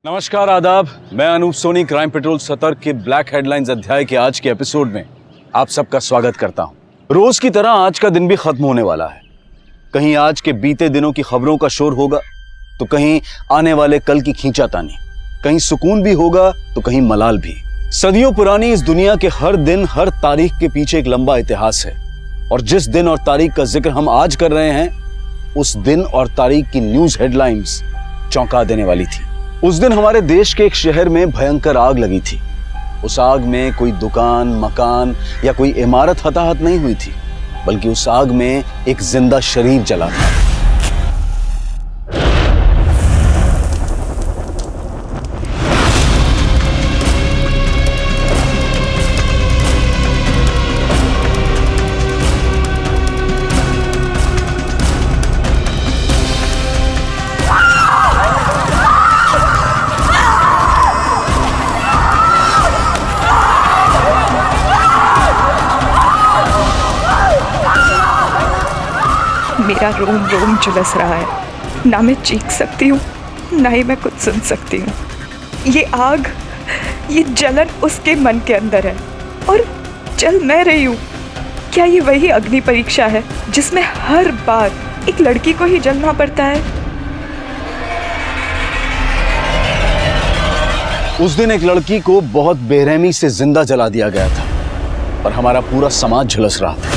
नमस्कार, आदाब। मैं अनूप सोनी क्राइम पेट्रोल सतर्क के ब्लैक हेडलाइंस अध्याय के आज के एपिसोड में आप सबका स्वागत करता हूं। रोज की तरह आज का दिन भी खत्म होने वाला है। कहीं आज के बीते दिनों की खबरों का शोर होगा तो कहीं आने वाले कल की खींचातानी, कहीं सुकून भी होगा तो कहीं मलाल भी। सदियों पुरानी इस दुनिया के हर दिन हर तारीख के पीछे एक लंबा इतिहास है और जिस दिन और तारीख का जिक्र हम आज कर रहे हैं उस दिन और तारीख की न्यूज हेडलाइंस चौंका देने वाली थी। उस दिन हमारे देश के एक शहर में भयंकर आग लगी थी। उस आग में कोई दुकान, मकान या कोई इमारत हताहत नहीं हुई थी, बल्कि उस आग में एक जिंदा शरीर जला था। मेरा रोम रोम झुलस रहा है। ना मैं चीख सकती हूँ, ना ही मैं कुछ सुन सकती हूँ। ये आग, ये जलन उसके मन के अंदर है और जल मैं रही हूँ। क्या ये वही अग्नि परीक्षा है जिसमें हर बार एक लड़की को ही जलना पड़ता है? उस दिन एक लड़की को बहुत बेरहमी से जिंदा जला दिया गया था और हमारा पूरा समाज झुलस रहा था।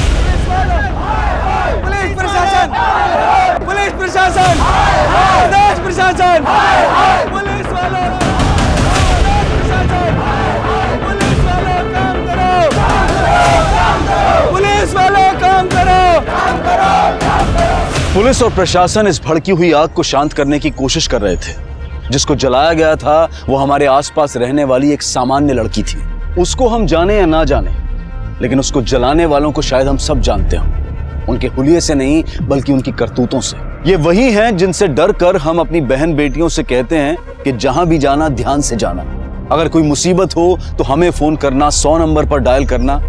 पुलिस प्रशासन, प्रदेश प्रशासन, पुलिस वालों, पुलिस वालों काम करो, पुलिस वालों काम करो। पुलिस और प्रशासन इस भड़की हुई आग को शांत करने की कोशिश कर रहे थे। जिसको जलाया गया था वो हमारे आसपास रहने वाली एक सामान्य लड़की थी। उसको हम जाने या ना जाने, लेकिन उसको जलाने वालों को शायद हम सब जानते हों। उनके हुलिये से नहीं बल्कि उनकी करतूतों से। ये वही हैं जिनसे डर कर हम अपनी बहन बेटियों से कहते हैं कि जहां भी जाना ध्यान से जाना। अगर कोई मुसीबत हो तो हमें फोन करना, 100 नंबर पर डायल करना।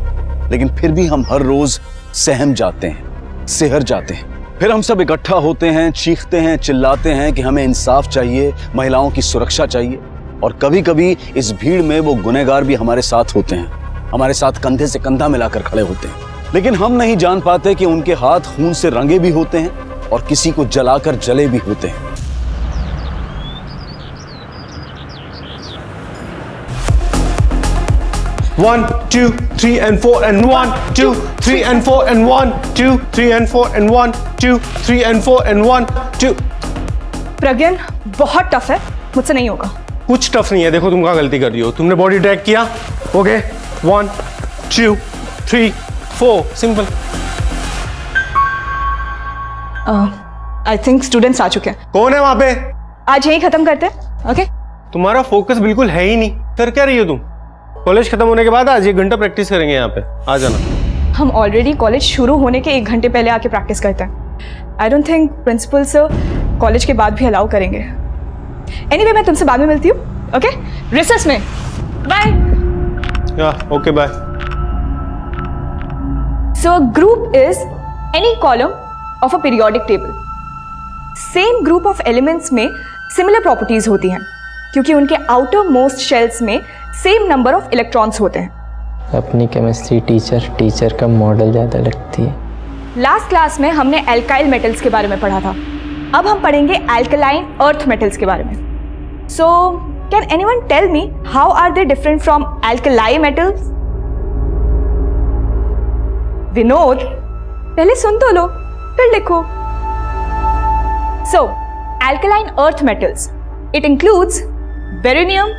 लेकिन फिर भी हम हर रोज सहम जाते हैं, सिहर जाते हैं। फिर हम सब इकट्ठा होते हैं, चीखते हैं, चिल्लाते हैं कि हमें इंसाफ चाहिए, महिलाओं की सुरक्षा चाहिए। और कभी कभी इस भीड़ में वो गुनहगार भी हमारे साथ होते हैं, हमारे साथ कंधे से कंधा मिलाकर खड़े होते हैं। लेकिन हम नहीं जान पाते कि उनके हाथ खून से रंगे भी होते हैं और किसी को जलाकर जले भी होते हैं। One, two, three and four and 1, 2, 3 and 4 and 1, 2, 3 and 4 and 1, 2, 3 and 4 and 1, 2। प्रज्ञान, बहुत टफ है, मुझसे नहीं होगा। कुछ टफ नहीं है। देखो तुम कहाँ गलती कर रही हो। तुमने बॉडी ट्रैक किया, okay, 1, 2, 3, 4, simple. I think students आ चुके हैं। कौन है वहां पे? आज यही खत्म करते हैं, ओके? तुम्हारा फोकस बिल्कुल है ही नहीं। कर क्या रही हो तुम? कॉलेज खत्म होने के बाद आज 1 घंटा प्रैक्टिस करेंगे यहाँ पे, आ जाना। हम ऑलरेडी कॉलेज शुरू होने के 1 घंटे पहले आके प्रैक्टिस करते हैं। I don't think principal sir college के बाद भी अलाउ करेंगे। एनीवे, मैं तुमसे बाद में मिलती हूँ, ओके? रिसेस में। बाय। या okay, bye. So a group is any column of a periodic table. Same group of elements में सिमिलर प्रॉपर्टीज होती हैं क्योंकि उनके आउटर मोस्ट शेल्स में सेम नंबर ऑफ इलेक्ट्रॉन्स होते हैं। अपनी केमिस्ट्री टीचर का मॉडल ज़्यादा लगती है। लास्ट क्लास में हमने एल्काइल मेटल्स के बारे में पढ़ा था। अब हम पढ़ेंगे एल्कलाइन अर्थ मेटल्स के बारे में। So can anyone tell me how are they different from alkali metals? Vinod, पहले सुन तो लो फिर लिखो। So alkaline earth metals, it includes beryllium,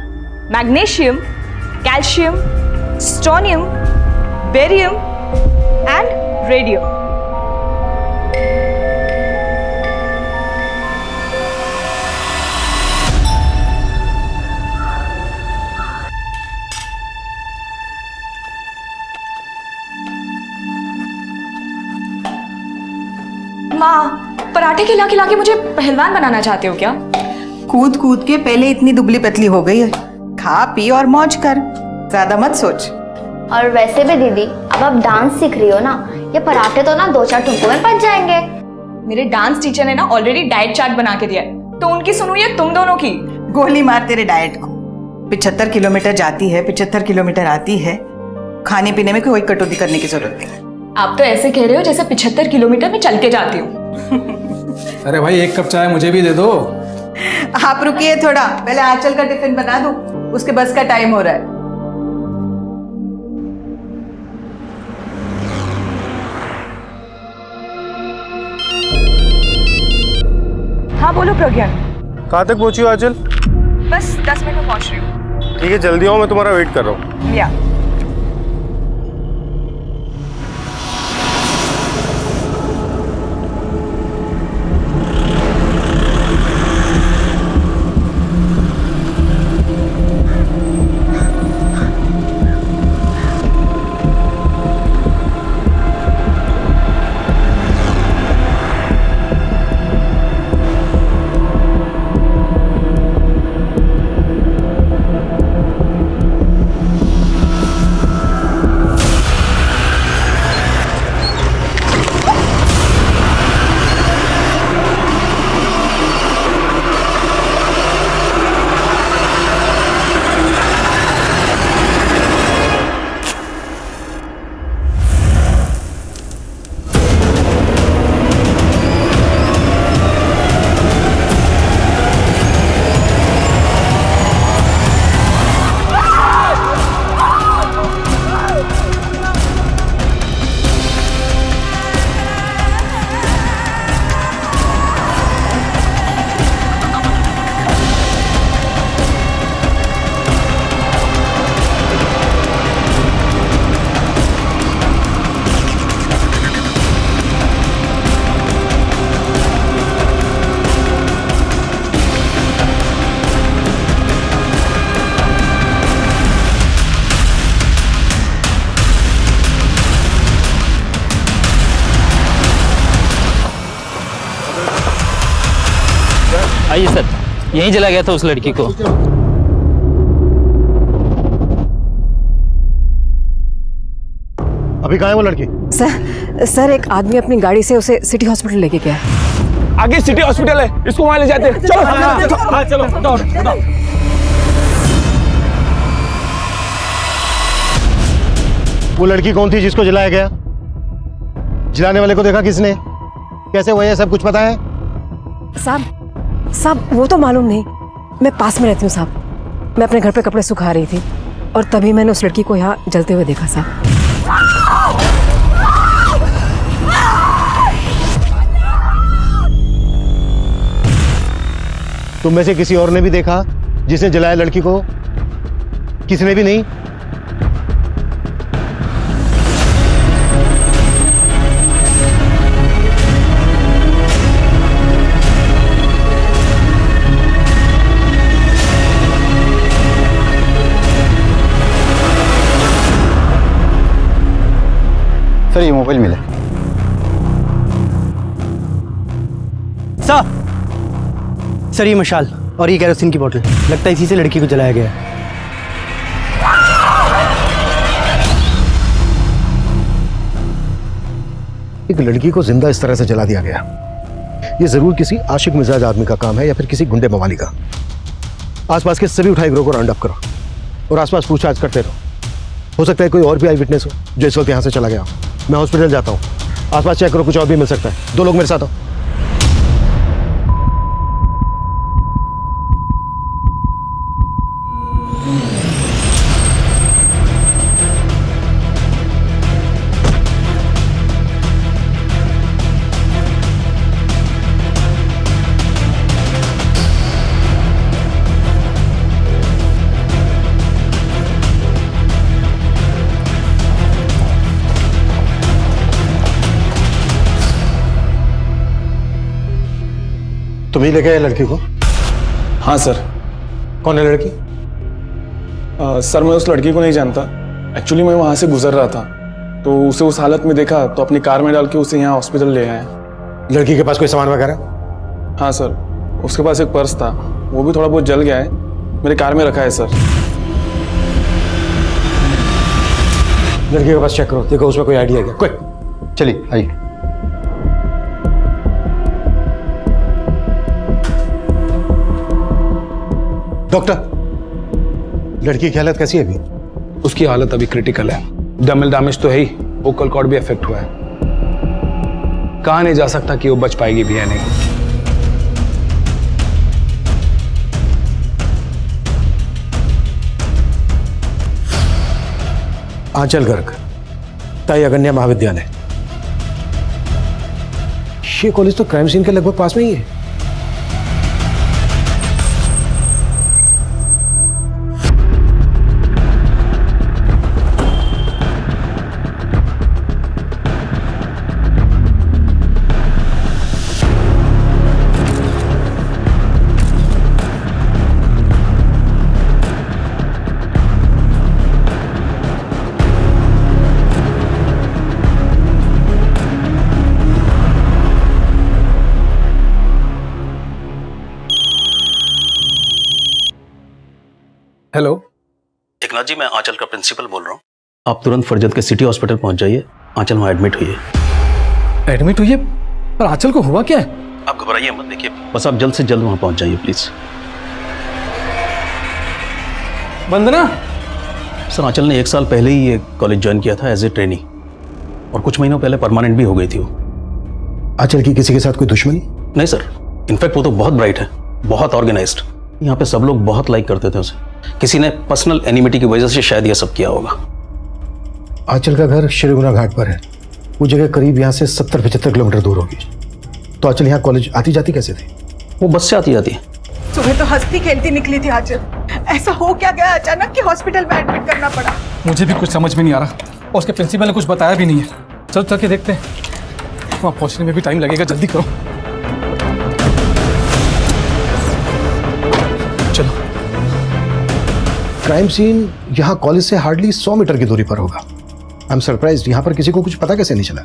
magnesium, calcium, strontium, barium and radium. माँ, पराठे खिला खिला के मुझे पहलवान बनाना चाहते हो क्या? कूद कूद के पहले इतनी दुबली पतली हो गई है। खा पी और मौज कर, ज्यादा मत सोच। और वैसे भी दीदी, अब आप डांस सीख रही हो ना, ये पराठे तो ना 2-4 ठुमकों में पच जाएंगे। मेरे डांस टीचर ने ना ऑलरेडी डाइट चार्ट बना के दिया है, तो उनकी सुनो या तुम दोनों की? गोली मार तेरे डाइट को। 75 किलोमीटर जाती है, 75 किलोमीटर आती है, खाने पीने में कोई कटौती करने की जरूरत नहीं। आप तो ऐसे कह रहे हो जैसे 75 किलोमीटर में चल के जाती हूँ। अरे भाई 1 कप चाय मुझे भी दे दो। आप रुकिए थोड़ा, पहले आंचल का टिफिन बना दो, उसके बस का टाइम हो रहा है। हाँ बोलो प्रज्ञान। कहाँ तक पहुंची हो आंचल? बस 10 मिनट में पहुंच रही हूँ। ठीक है, जल्दी आओ, मैं तुम्हारा वेट कर रहा हूँ। या आइए सर, यहीं चला गया था उस लड़की को। अभी कहाँ है वो लड़की? सर एक आदमी अपनी गाड़ी से उसे सिटी हॉस्पिटल लेके गया। आगे सिटी हॉस्पिटल है, इसको वहां ले जाते हैं। चलो हाँ, चलो दौड़। वो लड़की कौन थी जिसको जलाया गया? जलाने वाले को देखा किसने? कैसे हुआ, ये सब कुछ पता है? साहब वो तो मालूम नहीं, मैं पास में रहती हूँ साहब। मैं अपने घर पे कपड़े सुखा रही थी और तभी मैंने उस लड़की को यहाँ जलते हुए देखा साहब। तुम में से किसी और ने भी देखा जिसने जलाया लड़की को? किसने भी नहीं? सर ये मोबाइल मिला। सर ये मशाल और ये केरोसिन की बोतल, लगता है इसी से लड़की को जलाया गया है। एक लड़की को जिंदा इस तरह से जला दिया गया, ये जरूर किसी आशिक मिजाज आदमी का काम है या फिर किसी गुंडे मवाली का। आसपास के सभी उठाई गिरोह को राउंड अप करो और आसपास पूछताछ करते रहो। हो सकता है कोई और भी आई विटनेस हो जो इस वक्त यहाँ से चला गया हो। मैं हॉस्पिटल जाता हूँ, आसपास चेक करो, कुछ और भी मिल सकता है। 2 लोग मेरे साथ आओ। तुम ही लेके आए लड़की को? हाँ सर। कौन है लड़की? सर मैं उस लड़की को नहीं जानता। एक्चुअली मैं वहाँ से गुजर रहा था तो उसे उस हालत में देखा तो अपनी कार में डाल के उसे यहाँ हॉस्पिटल ले आए। लड़की के पास कोई सामान वगैरह? हाँ सर, उसके पास एक पर्स था, वो भी थोड़ा बहुत जल गया है, मेरे कार में रखा है सर। लड़की के पास चेक करो, देखो उसमें कोई आइडिया क्या। कोई चलिए आइए। डॉक्टर, लड़की की हालत कैसी है अभी? उसकी हालत अभी क्रिटिकल है। डमल डैमेज तो है ही, वोकल कॉर्ड भी अफेक्ट हुआ है। कहा नहीं जा सकता कि वो बच पाएगी भी या नहीं। आंचल गर्ग, ताई अगन्या महाविद्यालय। ये कॉलेज तो क्राइम सीन के लगभग पास में ही है। हेलो, एकनाथ जी, मैं आंचल का प्रिंसिपल बोल रहा हूँ। आप तुरंत फरजत के सिटी हॉस्पिटल पहुंच जाइए। आंचल वहाँ एडमिट हुई है। एडमिट हुई है? पर आंचल को हुआ क्या है? आप घबराइए मत, देखिए बस आप जल्द से जल्द वहाँ पहुंच जाइए प्लीज। वंदना, सर, आंचल ने 1 साल पहले ही ये कॉलेज ज्वाइन किया था एज ए ट्रेनी, और कुछ महीनों पहले परमानेंट भी हो गई थी वो। आंचल की किसी के साथ कोई दुश्मनी? नहीं सर, इनफैक्ट वो तो बहुत ब्राइट है, बहुत ऑर्गेनाइज्ड। यहाँ पे सब लोग बहुत लाइक करते थे उसे। किसी ने पर्सनल एनिमिटी की वजह से शायद ये सब किया होगा। आंचल का घर श्रीगुना घाट पर है। वो जगह करीब यहाँ से 70-75 किलोमीटर दूर होगी। तो आंचल यहाँ कॉलेज आती जाती कैसे थी? वो बस से आती जाती है। सुबह तो हंसती खेलती निकली थी आंचल, ऐसा हो क्या गया अचानक कि हॉस्पिटल में एडमिट करना पड़ा? मुझे भी कुछ समझ में नहीं आ रहा, और उसके प्रिंसिपल ने कुछ बताया भी नहीं है। चलो चल के देखते हैं, वहाँ पहुँचने में भी टाइम लगेगा, जल्दी करो। चलो। क्राइम सीन यहाँ कॉलेज से हार्डली 100 मीटर की दूरी पर होगा। आई एम सरप्राइज्ड, यहाँ पर किसी को कुछ पता कैसे नहीं चला?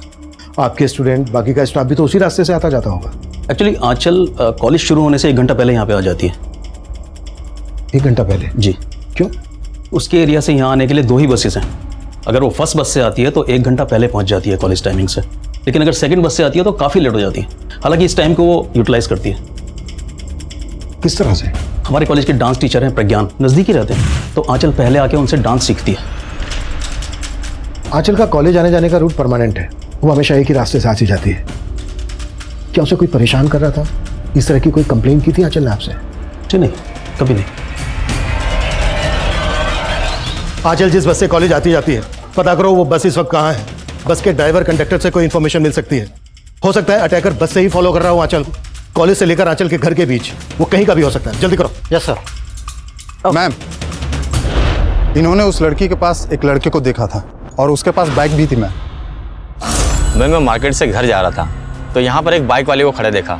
आपके स्टूडेंट, बाकी का स्टाफ भी तो उसी रास्ते से आता जाता होगा। एक्चुअली आंचल कॉलेज शुरू होने से 1 घंटा पहले यहाँ पे आ जाती है। 1 घंटा पहले? जी। क्यों? उसके एरिया से यहाँ आने के लिए 2 ही बसेस हैं। अगर वो फर्स्ट बस से आती है तो 1 घंटा पहले पहुँच जाती है कॉलेज टाइमिंग से, लेकिन अगर सेकंड बस से आती है तो काफ़ी लेट हो जाती है। हालांकि इस टाइम को वो यूटिलाइज करती है। किस तरह से? हमारे कॉलेज के डांस टीचर हैं प्रज्ञान, नज़दीक ही रहते हैं, तो आंचल पहले आके उनसे डांस सीखती है। आंचल का कॉलेज आने जाने का रूट परमानेंट है, वो हमेशा एक ही रास्ते से आती जाती है। क्या उसे कोई परेशान कर रहा था? इस तरह की कोई कंप्लेन की थी आंचल ने आपसे? जी नहीं, कभी नहीं। आंचल जिस बस से कॉलेज आती जाती है, पता करो वो बस इस वक्त कहाँ है। बस के ड्राइवर, कंडक्टर से कोई इन्फॉर्मेशन मिल सकती है। हो सकता है अटैकर बस से ही फॉलो कर रहा हो आंचल को। कॉलेज से लेकर आंचल के घर के बीच, वो कहीं का भी हो सकता है। जल्दी करो। Yes sir. मैम, इन्होंने उस लड़की के पास एक लड़के को देखा था और उसके पास बाइक भी थी। मैं मार्केट से घर जा रहा था तो यहाँ पर एक बाइक वाले को खड़े देखा।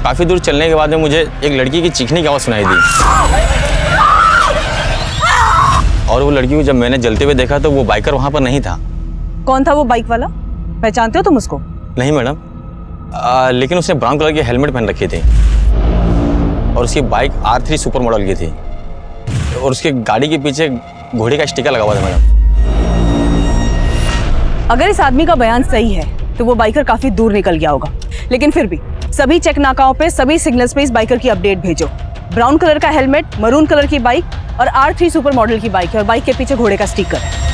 काफ़ी दूर चलने के बाद में मुझे एक लड़की की चीखने की आवाज़ सुनाई दी, और वो लड़की को जब मैंने जलते हुए देखा तो वो बाइकर वहाँ पर नहीं था। कौन था वो बाइक वाला? पहचानते हो तुम उसको? नहीं मैडम, लेकिन उसने ब्राउन कलर की हेलमेट पहन रखी थी और उसकी बाइक R3 सुपर मॉडल की थी, और उसकी गाड़ी के पीछे घोड़े का स्टिकर लगा हुआ था मैडम। अगर इस आदमी का बयान सही है तो वो बाइकर काफी दूर निकल गया होगा, लेकिन फिर भी सभी चेक नाकाओं पे, सभी सिग्नल्स पे इस बाइकर की अपडेट भेजो। ब्राउन कलर का हेलमेट, मरून कलर की बाइक और R3 सुपर मॉडल की बाइक है, और बाइक के पीछे घोड़े का स्टिकर है।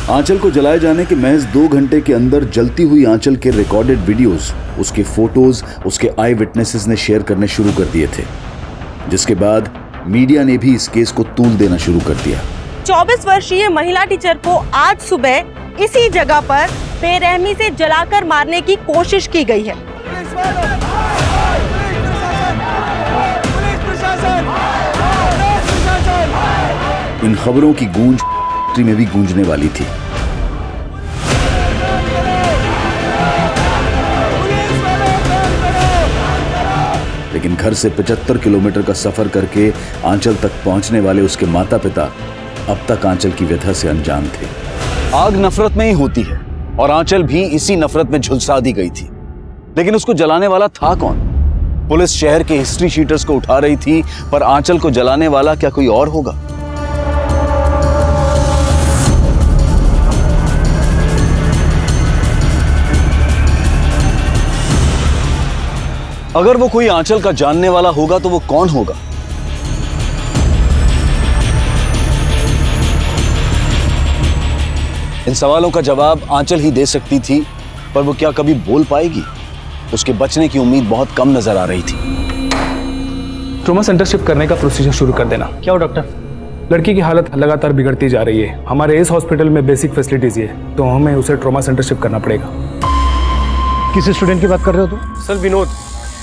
आंचल को जलाए जाने के महज 2 घंटे के अंदर जलती हुई आंचल के रिकॉर्डेड वीडियोस, उसके फोटोज, उसके आई विटनेसेस ने शेयर करने शुरू कर दिए थे, जिसके बाद मीडिया ने भी इस केस को तूल देना शुरू कर दिया। 24 वर्षीय महिला टीचर को आज सुबह इसी जगह पर बेरहमी से जलाकर मारने की कोशिश की गई है। इन खबरों की गूंज में भी गूंजने वाली थी। लेकिन घर से 75 किलोमीटर का सफर करके आंचल तक पहुंचने वाले उसके माता पिता अब तक आंचल की व्यथा से अनजान थे। आग नफरत में ही होती है, और आंचल भी इसी नफरत में झुलसा दी गई थी। लेकिन उसको जलाने वाला था कौन? पुलिस शहर के हिस्ट्री शीटर्स को उठा रही थी, पर आंचल को जलाने वाला क्या कोई और होगा? अगर वो कोई आंचल का जानने वाला होगा तो वो कौन होगा? इन सवालों का जवाब आंचल ही दे सकती थी, पर वो क्या कभी बोल पाएगी? उसके बचने की उम्मीद बहुत कम नजर आ रही थी। ट्रॉमा सेंटर शिफ्ट करने का प्रोसीजर शुरू कर देना। क्या हो डॉक्टर? लड़की की हालत लगातार बिगड़ती जा रही है। हमारे इस हॉस्पिटल में बेसिक फैसिलिटीज ही है, तो हमें उसे ट्रॉमा सेंटर शिफ्ट करना पड़ेगा। किस स्टूडेंट की बात कर रहे हो तुम? सर विनोद,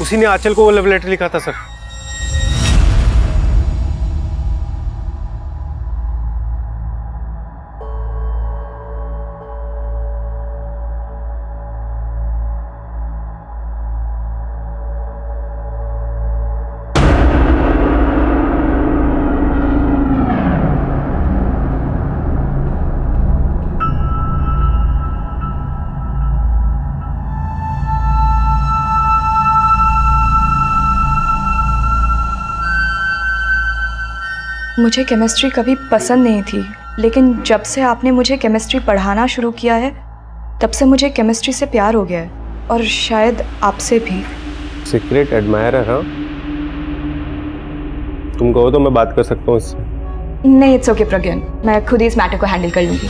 उसी ने आंचल को वो लव लेटर लिखा था सर। मुझे केमिस्ट्री कभी पसंद नहीं थी, लेकिन जब से आपने मुझे केमिस्ट्री पढ़ाना शुरू किया है तब से मुझे केमिस्ट्री से प्यार हो गया है, और शायद आपसे भी। Secret admirer? हाँ, तुम कहो तो मैं बात कर सकता हूँ इससे। नहीं, इट्स ओके प्रज्ञान, मैं खुद ही इस मैटर को हैंडल कर लूँगी।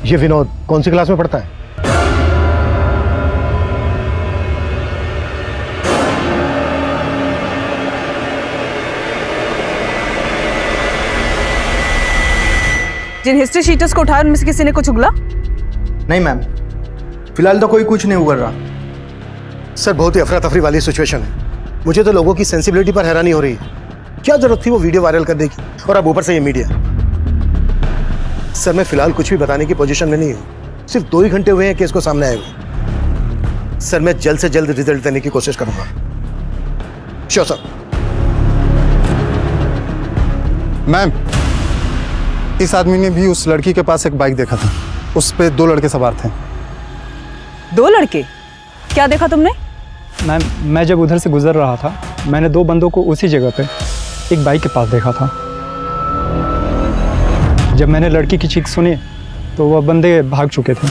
ये विनोद कौन सी क्लास में पढ़ता है? जिन हिस्ट्री शीटर्स को उठाया उनमें से किसी ने कुछ उगला? नहीं मैम, फिलहाल तो कोई कुछ नहीं उगल रहा। सर बहुत ही अफरा तफरी वाली सिचुएशन है। मुझे तो लोगों की सेंसिबिलिटी पर हैरानी हो रही है। क्या जरूरत थी वो वीडियो वायरल करने की, और अब ऊपर से ये मीडिया। सर मैं फिलहाल कुछ भी बताने की पोजीशन में नहीं हूँ। सिर्फ 2 ही घंटे हुए हैं केस को सामने आए हुए। सर मैं जल्द से जल्द रिजल्ट देने की कोशिश करूंगा। Sure sir. मैम, इस आदमी ने भी उस लड़की के पास एक बाइक देखा था। उस पे 2 लड़के सवार थे। 2 लड़के? क्या देखा तुमने? मैम, मैं जब उधर से गुजर रहा था मैंने 2 बंदों को उसी जगह पे एक बाइक के पास देखा था। जब मैंने लड़की की चीख सुनी तो वह बंदे भाग चुके थे।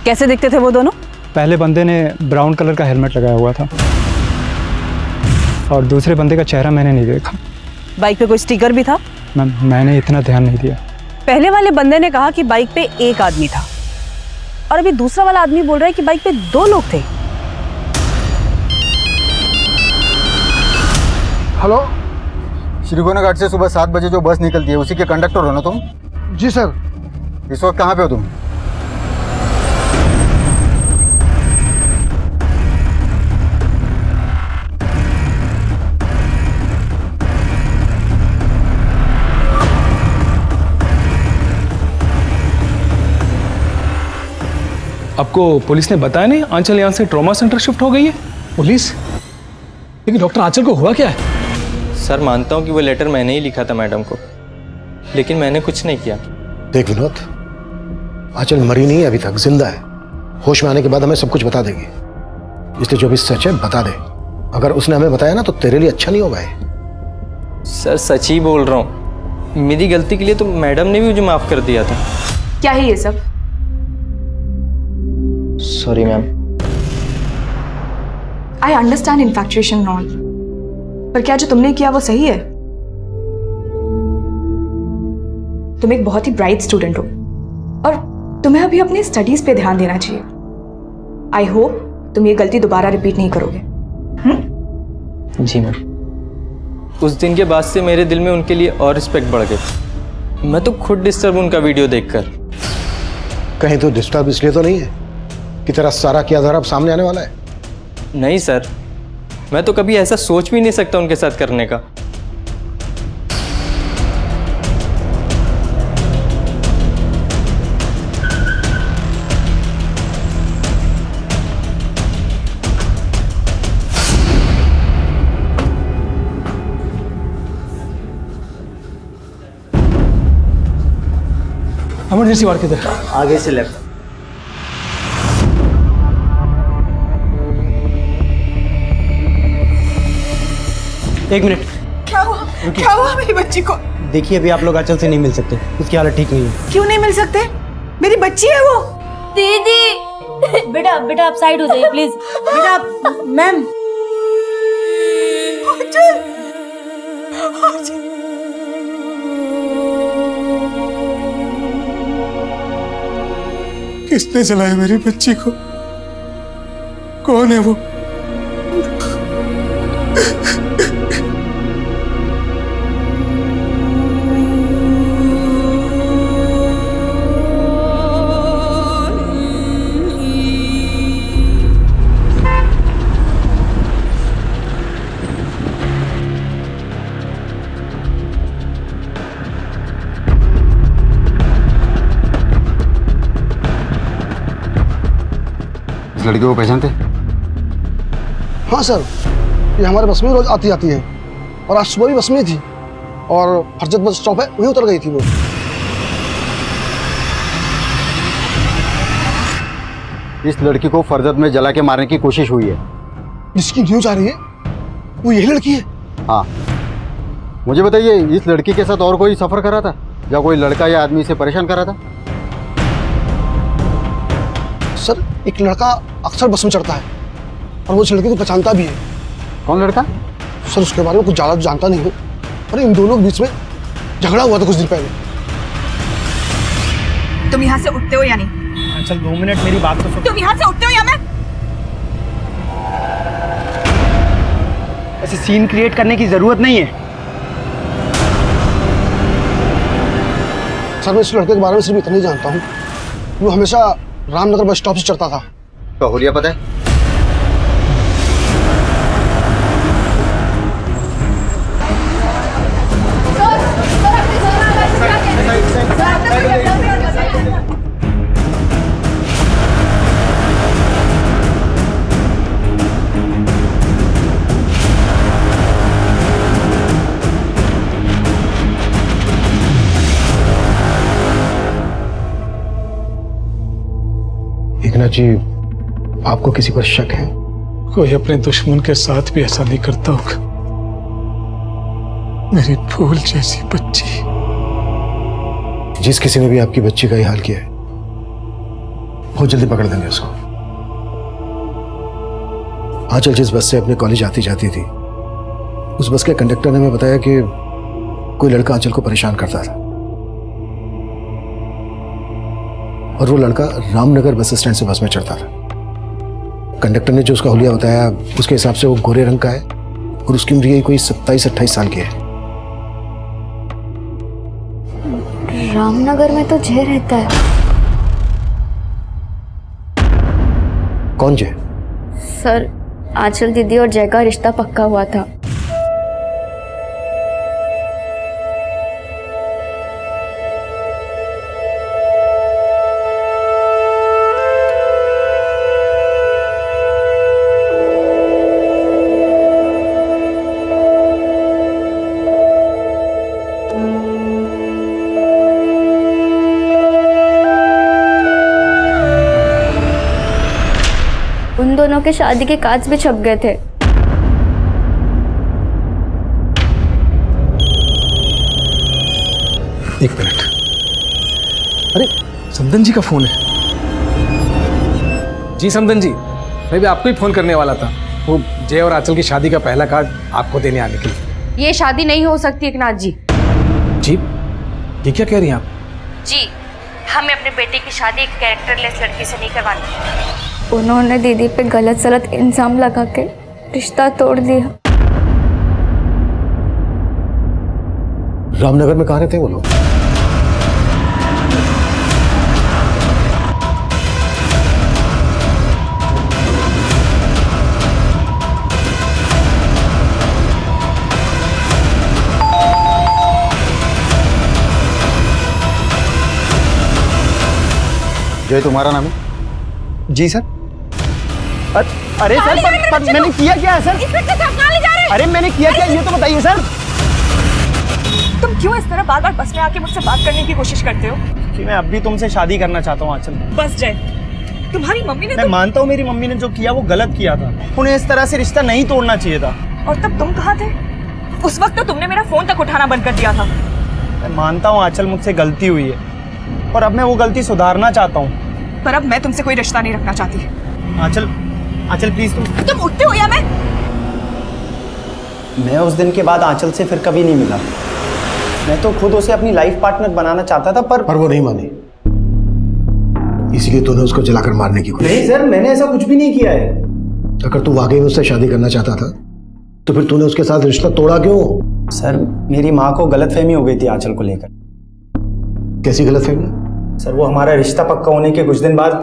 कैसे दिखते थे वो दोनों? पहले बंदे ने ब्राउन कलर का हेलमेट लगाया हुआ था, और दूसरे बंदे का चेहरा मैंने नहीं देखा। बाइक पे कोई स्टिकर भी था? मैम, मैंने इतना ध्यान नहीं दिया। पहले वाले बंदे ने कहा कि बाइक पे एक आदमी था, और अभी दूसरा वाला आदमी बोल रहा है कि बाइक पे 2 लोग थे। हेलो, श्रीगोना घाट से सुबह 7 बजे जो बस निकलती है उसी के कंडक्टर हो ना तुम? जी सर। इस वक्त कहाँ पे हो तुम? आपको पुलिस ने बताया नहीं आंचल यहाँ से ट्रॉमा सेंटर शिफ्ट हो गई है? पुलिस? लेकिन डॉक्टर आंचल को हुआ क्या है? सर मानता हूँ कि वो लेटर मैंने ही लिखा था मैडम को, लेकिन मैंने कुछ नहीं किया। देख विनोद, आंचल मरी नहीं है अभी तक, जिंदा है। होश में आने के बाद हमें सब कुछ बता देगी, इसलिए जो भी सच है बता दे। अगर उसने हमें बताया ना तो तेरे लिए अच्छा नहीं होगा। सर सच ही बोल रहा हूँ, मेरी गलती के लिए तो मैडम ने भी मुझे माफ कर दिया था। क्या है ये सब? Sorry ma'am. I understand इन्फैक्चुएशन and all, पर क्या जो तुमने किया वो सही है? तुम एक बहुत ही ब्राइट स्टूडेंट हो, और तुम्हें अभी अपनी स्टडीज पे ध्यान देना चाहिए। आई होप तुम ये गलती दोबारा रिपीट नहीं करोगे। जी मैम। उस दिन के बाद से मेरे दिल में उनके लिए और रिस्पेक्ट बढ़ गई। मैं तो खुद डिस्टर्ब उनका वीडियो देखकर। कहीं तो डिस्टर्ब इसलिए तो नहीं है कि तेरा सारा किया धरा अब सामने आने वाला है? नहीं सर, मैं तो कभी ऐसा सोच भी नहीं सकता उनके साथ करने का। इमरजेंसी वार्ड किधर? आगे से लेफ्ट। एक मिनट। क्या हुआ? क्या हुआ मेरी बच्ची को? देखिए, अभी आप लोग आंचल से नहीं मिल सकते, उसकी हालत ठीक नहीं है। क्यों नहीं मिल सकते? मेरी बच्ची है वो। दीदी बेटा बेटा आप साइड हो जाइए प्लीज। बेटा मैम आंचल, आंचल। किसने जलाया मेरी बच्ची को? कौन है वो? लड़की को पहचानते? हाँ सर, ये हमारे बस में रोज आती जाती है और आज सुबह भी बस में थी और फरजत बस स्टॉप है वहीं उतर गई थी वो। इस लड़की को फरजत में जला के मारने की कोशिश हुई है। जिसकी न्यूज आ रही है वो यही लड़की है? हाँ। मुझे बताइए, इस लड़की के साथ और कोई सफर कर रहा था या कोई लड़का या आदमी इसे परेशान कर रहा था? सर, एक लड़का अक्सर बस में चढ़ता है और वो उस लड़के को पहचानता भी है। कौन लड़का? सर, उसके बारे में कुछ ज़्यादा जानता नहीं हूँ, पर इन दोनों के बीच में झगड़ा हुआ था कुछ दिन पहले। तुम यहाँ से उठते हो या नहीं? चल 2 मिनट मेरी बात तो सुन। तुम यहाँ से उठते हो या मैं? ऐसे सीन क्रिएट करने की जरूरत नहीं है। सर, मैं इस लड़के के बारे में सिर्फ इतना ही जानता हूँ, वो हमेशा रामनगर बस स्टॉप से चढ़ता था। तो हुलिया पता है? एकनाथ जी, आपको किसी पर शक है? कोई अपने दुश्मन के साथ भी ऐसा नहीं करता होगा। मेरी फूल जैसी बच्ची। जिस किसी ने भी आपकी बच्ची का ये हाल किया है, बहुत जल्दी पकड़ देंगे उसको। आंचल जिस बस से अपने कॉलेज आती जाती थी, उस बस के कंडक्टर ने हमें बताया कि कोई लड़का आंचल को परेशान करता था और वो लड़का रामनगर बस स्टैंड से बस में चढ़ता था। कंडक्टर ने जो उसका हुलिया बताया, उसके हिसाब से वो गोरे रंग का है और उसकी उम्र यही कोई 27-28 साल की है। रामनगर में तो जय रहता है। कौन जय? सर, आंचल दीदी और जय का रिश्ता पक्का हुआ था। उन दोनों के शादी के कार्ड्स भी छप गए थे। एक मिनट। अरे समदन जी का फोन है। जी समदन जी, मैं भी आपको ही फोन करने वाला था। वो जय और आंचल की शादी का पहला कार्ड आपको देने आने के लिए। ये शादी नहीं हो सकती एकनाथ जी। जी, ये क्या कह रही हैं आप? जी, हमें अपने बेटे की शादी एक कैरेक्टरलेस लड़की से नहीं करवानी। उन्होंने दीदी पे गलत सलत इल्जाम लगा के रिश्ता तोड़ दिया। रामनगर में कहाँ रहते हैं वो लोग? जय तुम्हारा नाम है? जी सर। अरे सर, पर मैंने किया क्या है सर? अरे मैंने किया क्या, ये तो बताइए सर। तुम क्यों इस तरह बार बार बस में आके मुझसे बात करने की कोशिश करते हो? कि मैं अब भी तुमसे शादी करना चाहता हूँ आंचल। बस जय, तुम्हारी मम्मी ने मैं मानता हूँ मेरी मम्मी ने जो किया वो गलत किया था। उन्हें इस तरह से रिश्ता नहीं तोड़ना चाहिए था। और तब तुम कहाँ थे? उस वक्त तो तुमने मेरा फोन तक उठाना बंद कर दिया था। मैं मानता हूँ आंचल, मुझसे गलती हुई है और अब मैं वो गलती सुधारना चाहता हूँ। पर अब मैं तुमसे कोई रिश्ता नहीं रखना चाहती। आंचल, आंचल प्लीज। तुम उठते हो या मैं? मैं उस दिन के बाद आंचल से फिर कभी नहीं मिला। मैं तो खुद उसे अपनी लाइफ पार्टनर बनाना चाहता था, पर वो नहीं मानी, इसीलिए तूने उसको जलाकर मारने की कोशिश। नहीं सर, मैंने ऐसा कुछ भी नहीं किया है। अगर तू वाकई में उससे शादी करना चाहता था तो फिर तूने उसके साथ रिश्ता तोड़ा क्यों? सर, मेरी माँ को गलतफहमी हो गई थी आंचल को लेकर। कैसी गलतफहमी? सर, वो हमारा रिश्ता पक्का होने के कुछ दिन बाद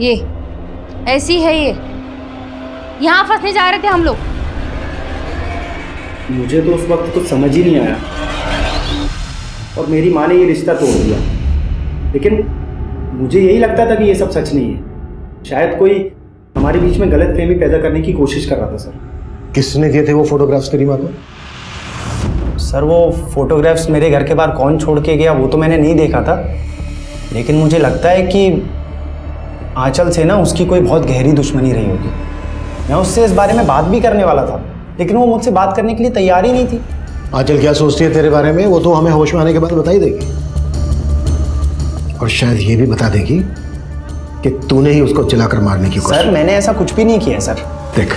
ये ऐसी है, ये यहाँ फंसने जा रहे थे हम लोग। मुझे तो उस वक्त कुछ समझ ही नहीं आया और मेरी माँ ने ये रिश्ता तोड़ दिया। लेकिन मुझे यही लगता था कि ये सब सच नहीं है। शायद कोई हमारे बीच में गलतफहमी पैदा करने की कोशिश कर रहा था। सर, किसने दिए थे वो फोटोग्राफ्स तेरी माँ को? सर, वो फोटोग्राफ्स मेरे घर के बाहर कौन छोड़ के गया वो तो मैंने नहीं देखा था, लेकिन मुझे लगता है कि आंचल से ना उसकी कोई बहुत गहरी दुश्मनी रही होगी। मैं उससे इस बारे में बात भी करने वाला था, लेकिन वो मुझसे बात करने के लिए तैयार ही नहीं थी। आंचल क्या सोचती है तेरे बारे में वो तो हमें होश में आने के बाद बता ही देगी, और शायद ये भी बता देगी कि तूने ही उसको जलाकर मारने की कोशिश। सर, मैंने ऐसा कुछ भी नहीं किया है। सर देख,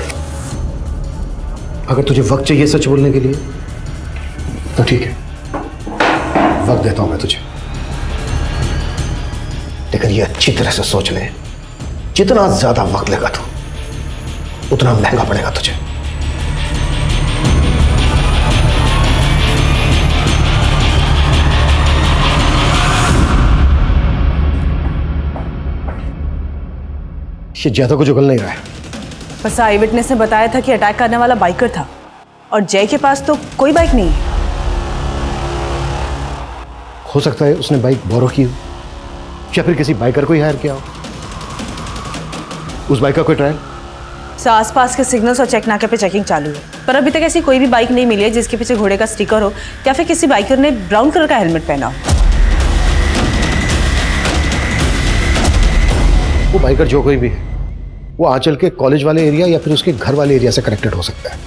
अगर तुझे वक्त चाहिए सच बोलने के लिए तो ठीक है, वक्त देता हूं मैं तुझे, लेकिन ये अच्छी तरह से सोच ले, जितना ज्यादा वक्त लगा तो उतना महंगा पड़ेगा तुझे। ये ज्यादा कुछ उगल नहीं रहा है। बस आई विटनेस ने बताया था कि अटैक करने वाला बाइकर था और जय के पास तो कोई बाइक नहीं है। हो सकता है उसने बाइक बोरो की हो या फिर किसी बाइकर को ही हायर किया हो। उस बाइक का कोई ट्रायल? आसपास के सिग्नल्स और चेक नाके पे चेकिंग चालू है, पर अभी तक ऐसी कोई भी बाइक नहीं मिली है जिसके पीछे घोड़े का स्टिकर हो या फिर किसी बाइकर ने ब्राउन कलर का हेलमेट पहना हो। वो बाइकर जो कोई भी है, वो आंचल के कॉलेज वाले एरिया या फिर उसके घर वाले एरिया से कनेक्टेड हो सकता है।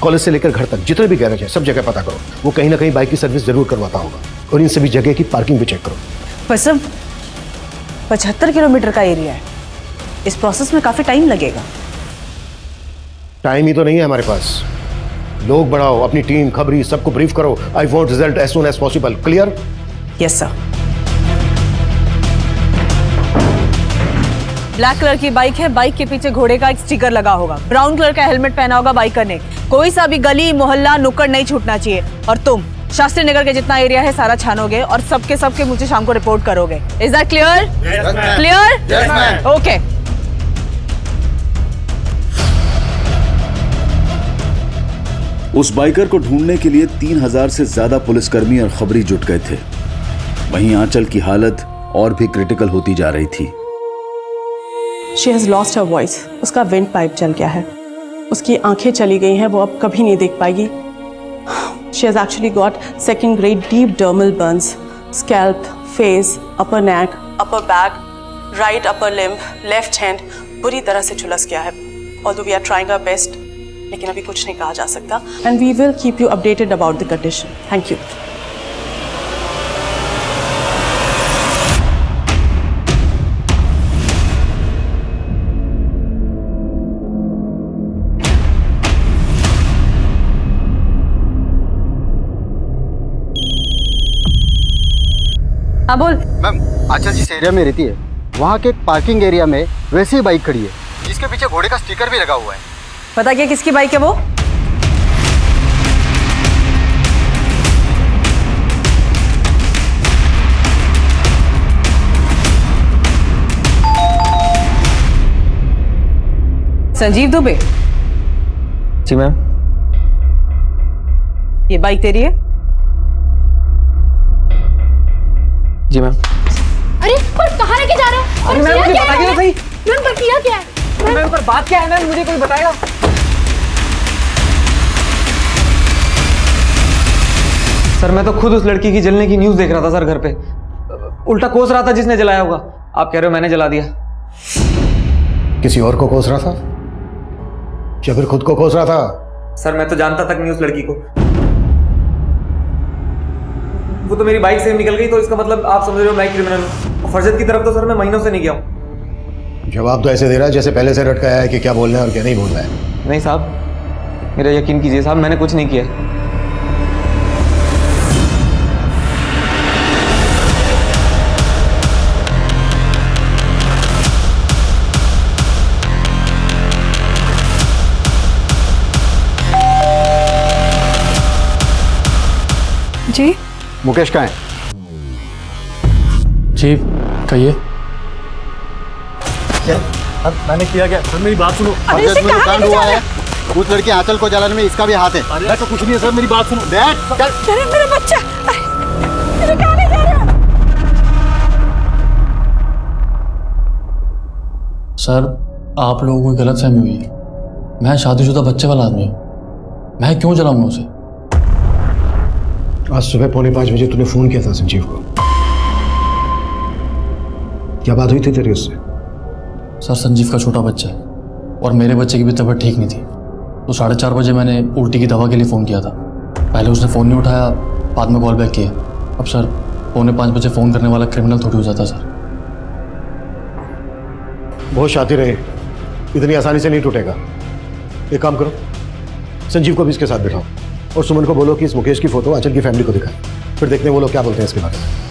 कॉलेज से लेकर घर तक जितने भी गैरेज है सब जगह पता करो, वो कहीं ना कहीं बाइक की सर्विस जरूर करवाता होगा, और इन सभी जगह की पार्किंग भी चेक करो। बस अब 75 किलोमीटर का एरिया है, इस प्रोसेस में काफी टाइम लगेगा। टाइम ही तो नहीं है हमारे पास। लोग बढ़ाओ, अपनी टीम, खबरी, सबको ब्रीफ करो। I want result as soon as possible. Clear? Yes sir. Black colour की बाइक है, बाइक के पीछे घोड़े का एक स्टिकर लगा होगा, ब्राउन कलर का हेलमेट पहना होगा बाइकर ने। कोई सा भी गली, मोहल्ला, नुक्कड़ नहीं छूटना चाहिए। और तुम शास्त्री नगर के जितना एरिया है सारा छानोगे और सबके मुझे शाम को रिपोर्ट करोगे। Is that clear? Clear? Okay. उस बाइकर को ढूंढने के लिए 3000 से ज्यादा पुलिसकर्मी और खबरी जुट गए थे। वहीं आंचल की हालत और भी क्रिटिकल होती जा रही थी। She has lost her voice, उसका विंड पाइप चल गया है, उसकी आंखें चली गई हैं, वो अब कभी नहीं देख पाएगी। She has actually got second grade deep dermal burns, scalp, face, upper neck, upper back, right upper limb, left hand बुरी तरह से झुलस गया है। Although we are trying our best, लेकिन अभी कुछ नहीं कहा जा सकता। And we will keep you updated about the condition. Thank you. हाँ बोल। मैम, आंचल जिस एरिया में रहती है वहाँ के एक पार्किंग एरिया में वैसी ही बाइक खड़ी है जिसके पीछे घोड़े का स्टिकर भी लगा हुआ है। पता क्या किसकी बाइक है वो? संजीव दुबे। जी मैम। ये बाइक तेरी है? जी मैम। अरे पर कहाँ लेके जा रहे हो? अरे मैम मुझे बताइए तो सही। मैम पर किया क्या है? मैम पर बात क्या है मैम, मुझे कोई बताएगा? सर मैं तो खुद उस लड़की की जलने की न्यूज़ देख रहा था सर घर पे, उल्टा कोस रहा था जिसने जलाया होगा। आप कह रहे हो मैंने जला दिया? किसी और को कोस रहा था या फिर खुद को कोस रहा था? सर मैं तो जानता तक नहीं उस लड़की को, वो तो मेरी बाइक से निकल गई, तो इसका मतलब आप समझ रहे हो मैं क्रिमिनल हूँ। फरजत की तरफ तो सर मैं महीनों से नहीं गया हूँ। जवाब तो ऐसे दे रहा है जैसे पहले से रटकाया है कि क्या बोलना है और क्या नहीं बोलना है। नहीं साहब, मेरा यकीन कीजिए साहब, मैंने कुछ नहीं किया। जी मुकेश कहाँ है? जी कहिए। मैंने किया क्या? सर मेरी बात सुनो। अरे इसे कहाँ कांड लेके हुआ जा है, उस लड़की आंचल को जलाने में इसका भी हाथ है। अरे कुछ नहीं है सर, मेरी बात सुनो। अरे मेरा बच्चा, अरे कहाँ ले जा रहे हो? सर आप लोगों को गलतफहमी हुई है। मैं शादीशुदा बच्चे वाला आदमी हूँ, मैं क्यों जलाऊंगा उसे? आज सुबह 4:45 बजे तूने फोन किया था संजीव को, क्या बात हुई थी तेरी उससे? सर संजीव का छोटा बच्चा है और मेरे बच्चे की भी तबीयत ठीक नहीं थी, तो 4:30 बजे मैंने उल्टी की दवा के लिए फ़ोन किया था। पहले उसने फ़ोन नहीं उठाया, बाद में कॉल बैक किया। अब सर 4:45 बजे फ़ोन करने वाला क्रिमिनल थोड़ी हो जाता सर। बहुत शातिर रहे, इतनी आसानी से नहीं टूटेगा। एक काम करो, संजीव को भी इसके साथ बिठाओ और सुमन को बोलो कि इस मुकेश की फोटो आंचल की फैमिली को दिखाए, फिर देखते हैं वो लोग क्या बोलते हैं इसके बारे में।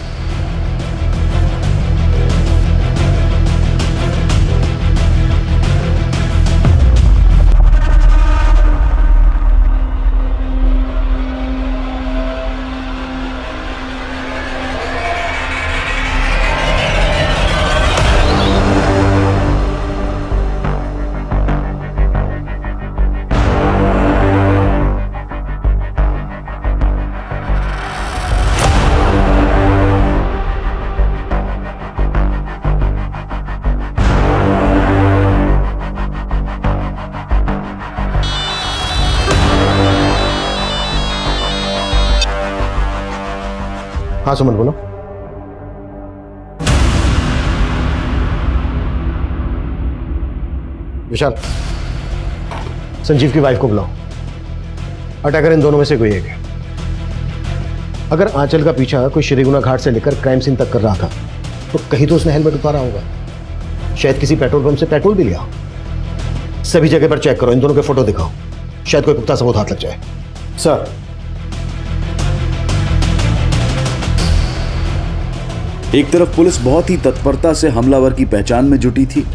हाँ सुमन बोलो। विशाल, संजीव की वाइफ को बुलाओ। अटैकर इन दोनों में से कोई एक है। अगर आंचल का पीछा कोई श्रीगुना घाट से लेकर क्राइम सीन तक कर रहा था तो कहीं तो उसने हेलमेट उतारा होगा, शायद किसी पेट्रोल पंप से पेट्रोल भी लिया हो। सभी जगह पर चेक करो, इन दोनों के फोटो दिखाओ, शायद कोई पुख्ता सबूत हाथ लग जाए। सर एक तरफ पुलिस बहुत ही तत्परता से हमलावर की पहचान में जुटी थी,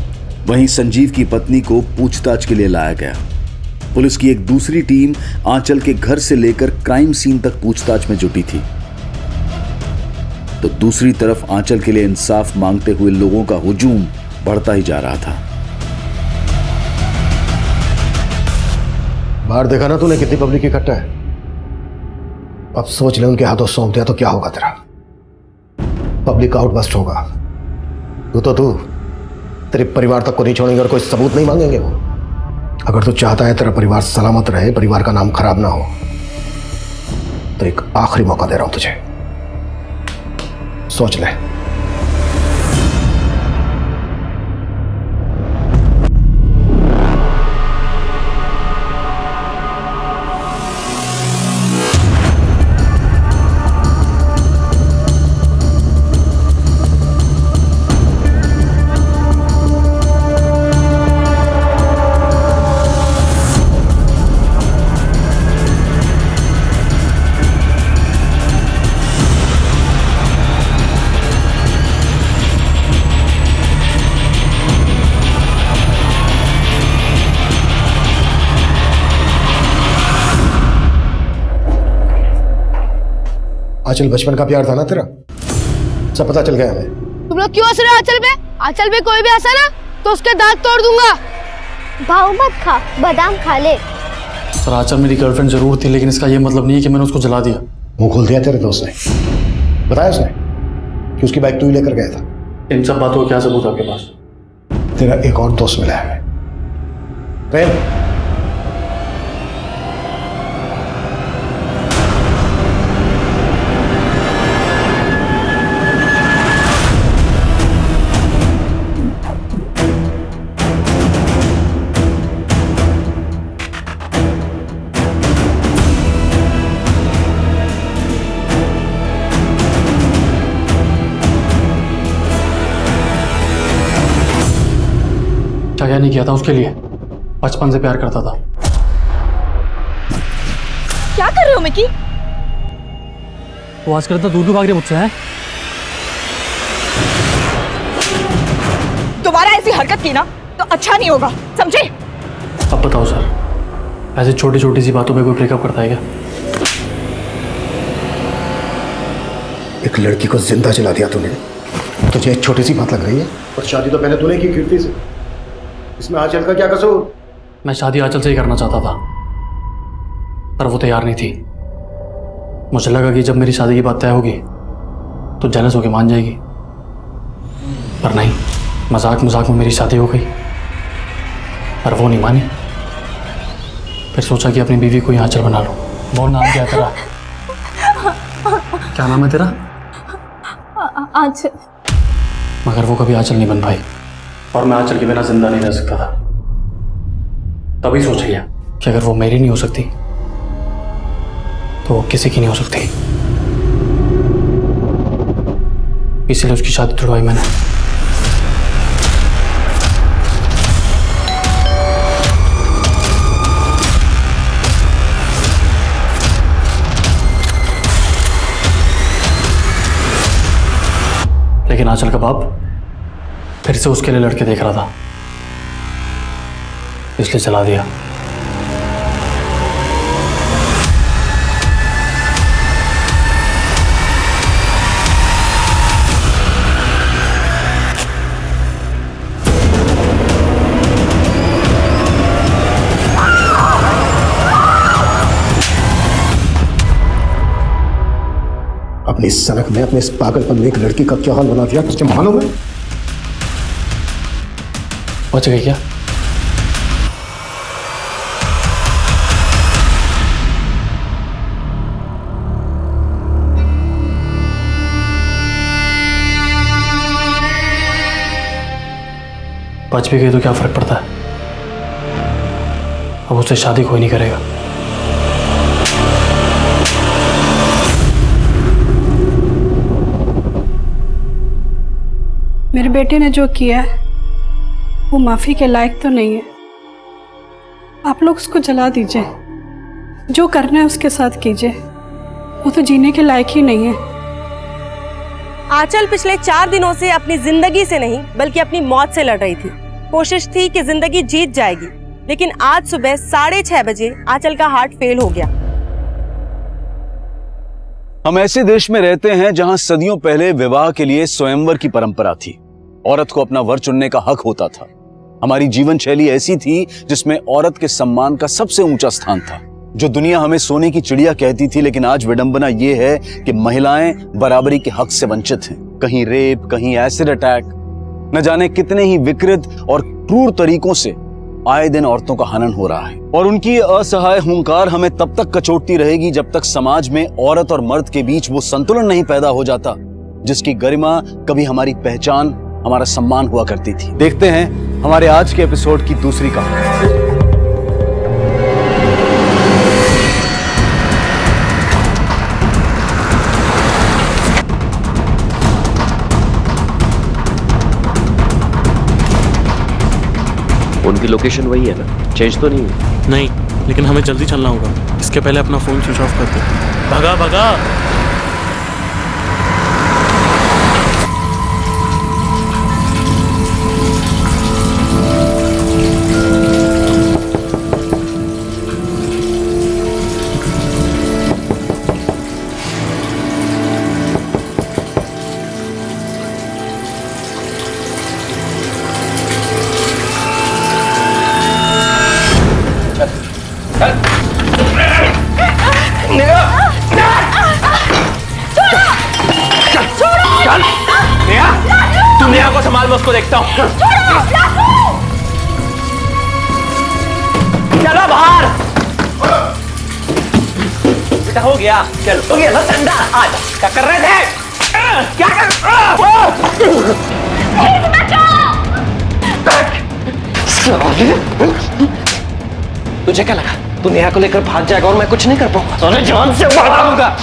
वहीं संजीव की पत्नी को पूछताछ के लिए लाया गया। पुलिस की एक दूसरी टीम आंचल के घर से लेकर क्राइम सीन तक पूछताछ में जुटी थी, तो दूसरी तरफ आंचल के लिए इंसाफ मांगते हुए लोगों का हुजूम बढ़ता ही जा रहा था। बाहर देखा ना तूने कितनी पब्लिक इकट्ठा है। अब सोच ले उनके हाथों सौंप दिया तो क्या होगा तेरा? पब्लिक आउटबस्ट होगा। तू तेरे परिवार तक को नहीं छोड़ेंगे और कोई सबूत नहीं मांगेंगे वो। अगर तू चाहता है तेरा परिवार सलामत रहे, परिवार का नाम खराब ना हो, तो एक आखिरी मौका दे रहा हूं तुझे, सोच ले। आंचल बचपन का प्यार था ना तेरा, सब पता चल गया हमें। तुम लोग क्यों हंस रहे हो आंचल पे? आंचल पे कोई भी हंसा ना तो उसके दांत तोड़ दूंगा। भाव मत खा, बादाम खा ले। सर आंचल मेरी गर्लफ्रेंड जरूर थी, लेकिन इसका ये मतलब नहीं है कि मैंने उसको जला दिया। मुंह खोल दिया तेरे दोस्त ने, बताया उसने कि उसकी बाइक तू ही लेकर गया था। इन सब बातों का क्या सबूत आपके पास? तेरा एक और दोस्त मिला है प्रेम। क्या नहीं किया था उसके लिए? बचपन से प्यार करता था। क्या कर रहे हो मिकी? वो आजकल इतना दूर क्यों भाग रही है मुझसे? है दोबारा ऐसी हरकत की ना तो अच्छा नहीं होगा, समझे? अब बताओ सर, ऐसे छोटी छोटी सी बातों पे कोई ब्रेकअप करता है क्या? एक लड़की को जिंदा जला दिया तूने, तुझे एक छोटी सी बात लग रही है? और शादी तो मैंने तूने की कीर्ति से, इसमें आंचल का क्या कसूर? मैं शादी आंचल से ही करना चाहता था, पर वो तैयार नहीं थी। मुझे लगा कि जब मेरी शादी की बात तय होगी तो जेलस होकर मान जाएगी, पर नहीं, मजाक मजाक में मेरी शादी हो गई, पर वो नहीं मानी। फिर सोचा कि अपनी बीवी को ही आंचल बना लो। बोल, नाम क्या है तेरा? क्या नाम है तेरा? आंचल। मगर वो कभी आंचल नहीं बन पाई, और मैं आंचल के बिना जिंदा नहीं रह सकता था। तभी सोच लिया कि अगर वो मेरी नहीं हो सकती तो वो किसी की नहीं हो सकती, इसलिए उसकी शादी तुड़वाई मैंने। लेकिन आंचल का बाप फिर से उसके लिए लड़के देख रहा था, इसलिए चला दिया। अपनी सनक में, अपने इस पागलपन में एक लड़की का क्या हाल बना दिया, तुझे मालूम है? बच गई क्या? बच भी गई तो क्या फर्क पड़ता है, अब उससे शादी कोई नहीं करेगा। मेरे बेटे ने जो किया है वो माफ़ी के लायक तो नहीं है। आप लोग उसको जला दीजिए, जो करना है उसके साथ कीजिए, वो तो जीने के लायक ही नहीं है। आंचल पिछले 4 दिनों से अपनी जिंदगी से नहीं बल्कि अपनी मौत से लड़ रही थी। कोशिश थी कि जिंदगी जीत जाएगी, लेकिन आज सुबह 6:30 बजे आंचल का हार्ट फेल हो गया। हम ऐसे देश में रहते हैं जहां सदियों पहले विवाह के लिए स्वयंवर की परंपरा थी। औरत को अपना वर चुनने का हक होता था। हमारी जीवन शैली ऐसी थी जिसमें औरत के सम्मान का सबसे ऊंचा स्थान था, जो दुनिया हमें सोने की चिड़िया कहती थी। लेकिन आज विडंबना यह है कि महिलाएं बराबरी के हक से वंचित हैं। कहीं रेप, कहीं एसिड अटैक, न जाने कितने ही विकृत और क्रूर तरीकों से आए दिन औरतों का हनन हो रहा है। और उनकी असहाय हुंकार हमें तब तक कचोटती रहेगी जब तक समाज में औरत और मर्द के बीच वो संतुलन नहीं पैदा हो जाता जिसकी गरिमा कभी हमारी पहचान, हमारा सम्मान हुआ करती थी। देखते हैं हमारे आज के एपिसोड की दूसरी कहानी। उनकी लोकेशन वही है ना, चेंज तो नहीं है? नहीं, लेकिन हमें जल्दी चलना होगा। इसके पहले अपना फोन स्विच ऑफ कर दो। भगा भगा। मैं उसको देखता हूँ। चलो बाहर। बेटा हो गया, चलो हो गया ना ठंडा। आज क्या कर रहे थे? क्या कर? तुझे क्या लगा तू नेहा को लेकर भाग जाएगा और मैं कुछ नहीं कर पाऊंगा? तो जान से मार दूंगा।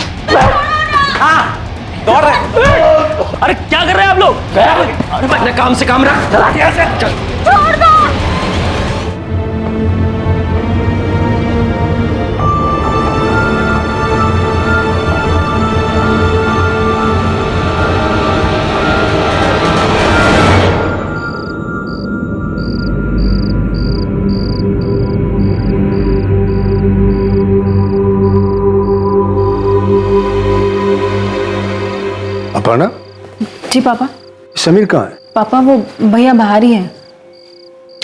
हाँ दौड़ रहे। अरे क्या कर रहे हैं आप लोग? अपने काम से काम रख। चला यहाँ से। चल। छोड़ दो। अपर्णा? जी पापा। समीर कहाँ है? पापा वो भैया बाहर ही हैं।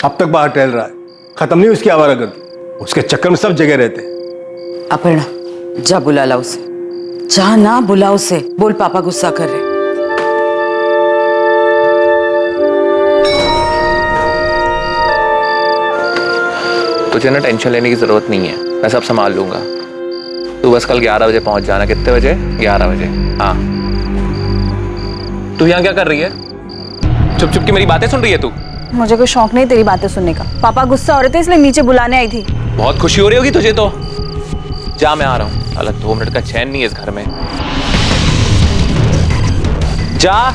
अब तक बाहर टहल रहा है, खत्म नहीं उसकी आवारागर्दी। उसके चक्कर में सब जगह रहते हैं। अपर्णा जा बुला ला उसे। जा ना बुला उसे। बोल पापा गुस्सा कर रहे। तुझे ना टेंशन लेने की जरूरत नहीं है, मैं सब संभाल लूंगा। तू बस कल 11 बजे पहुंच जाना। कितने बजे? 11 बजे। हाँ। तू यहाँ क्या कर रही है? चुप चुप की मेरी बातें सुन रही है तू? मुझे कोई शौक नहीं तेरी बातें सुनने का। पापा गुस्सा हो रहे थे इसलिए नीचे बुलाने आई थी। बहुत खुशी हो रही होगी तुझे तो। जा मैं आ रहा हूँ। अलग 2 मिनट का चैन नहीं है इस घर में। जा।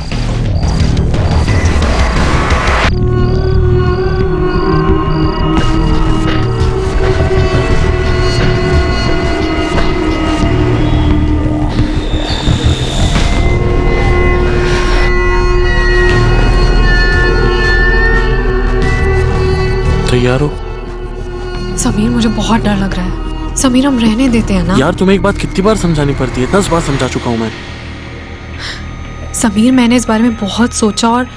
तैयार हो? समीर मुझे बहुत डर लग रहा है। समीर हम रहने देते हैं ना? यार तुम्हें एक बात कितनी बार समझानी पड़ती है? 10 बार समझा चुका हूँ मैं। समीर मैंने इस बारे में बहुत सोचा और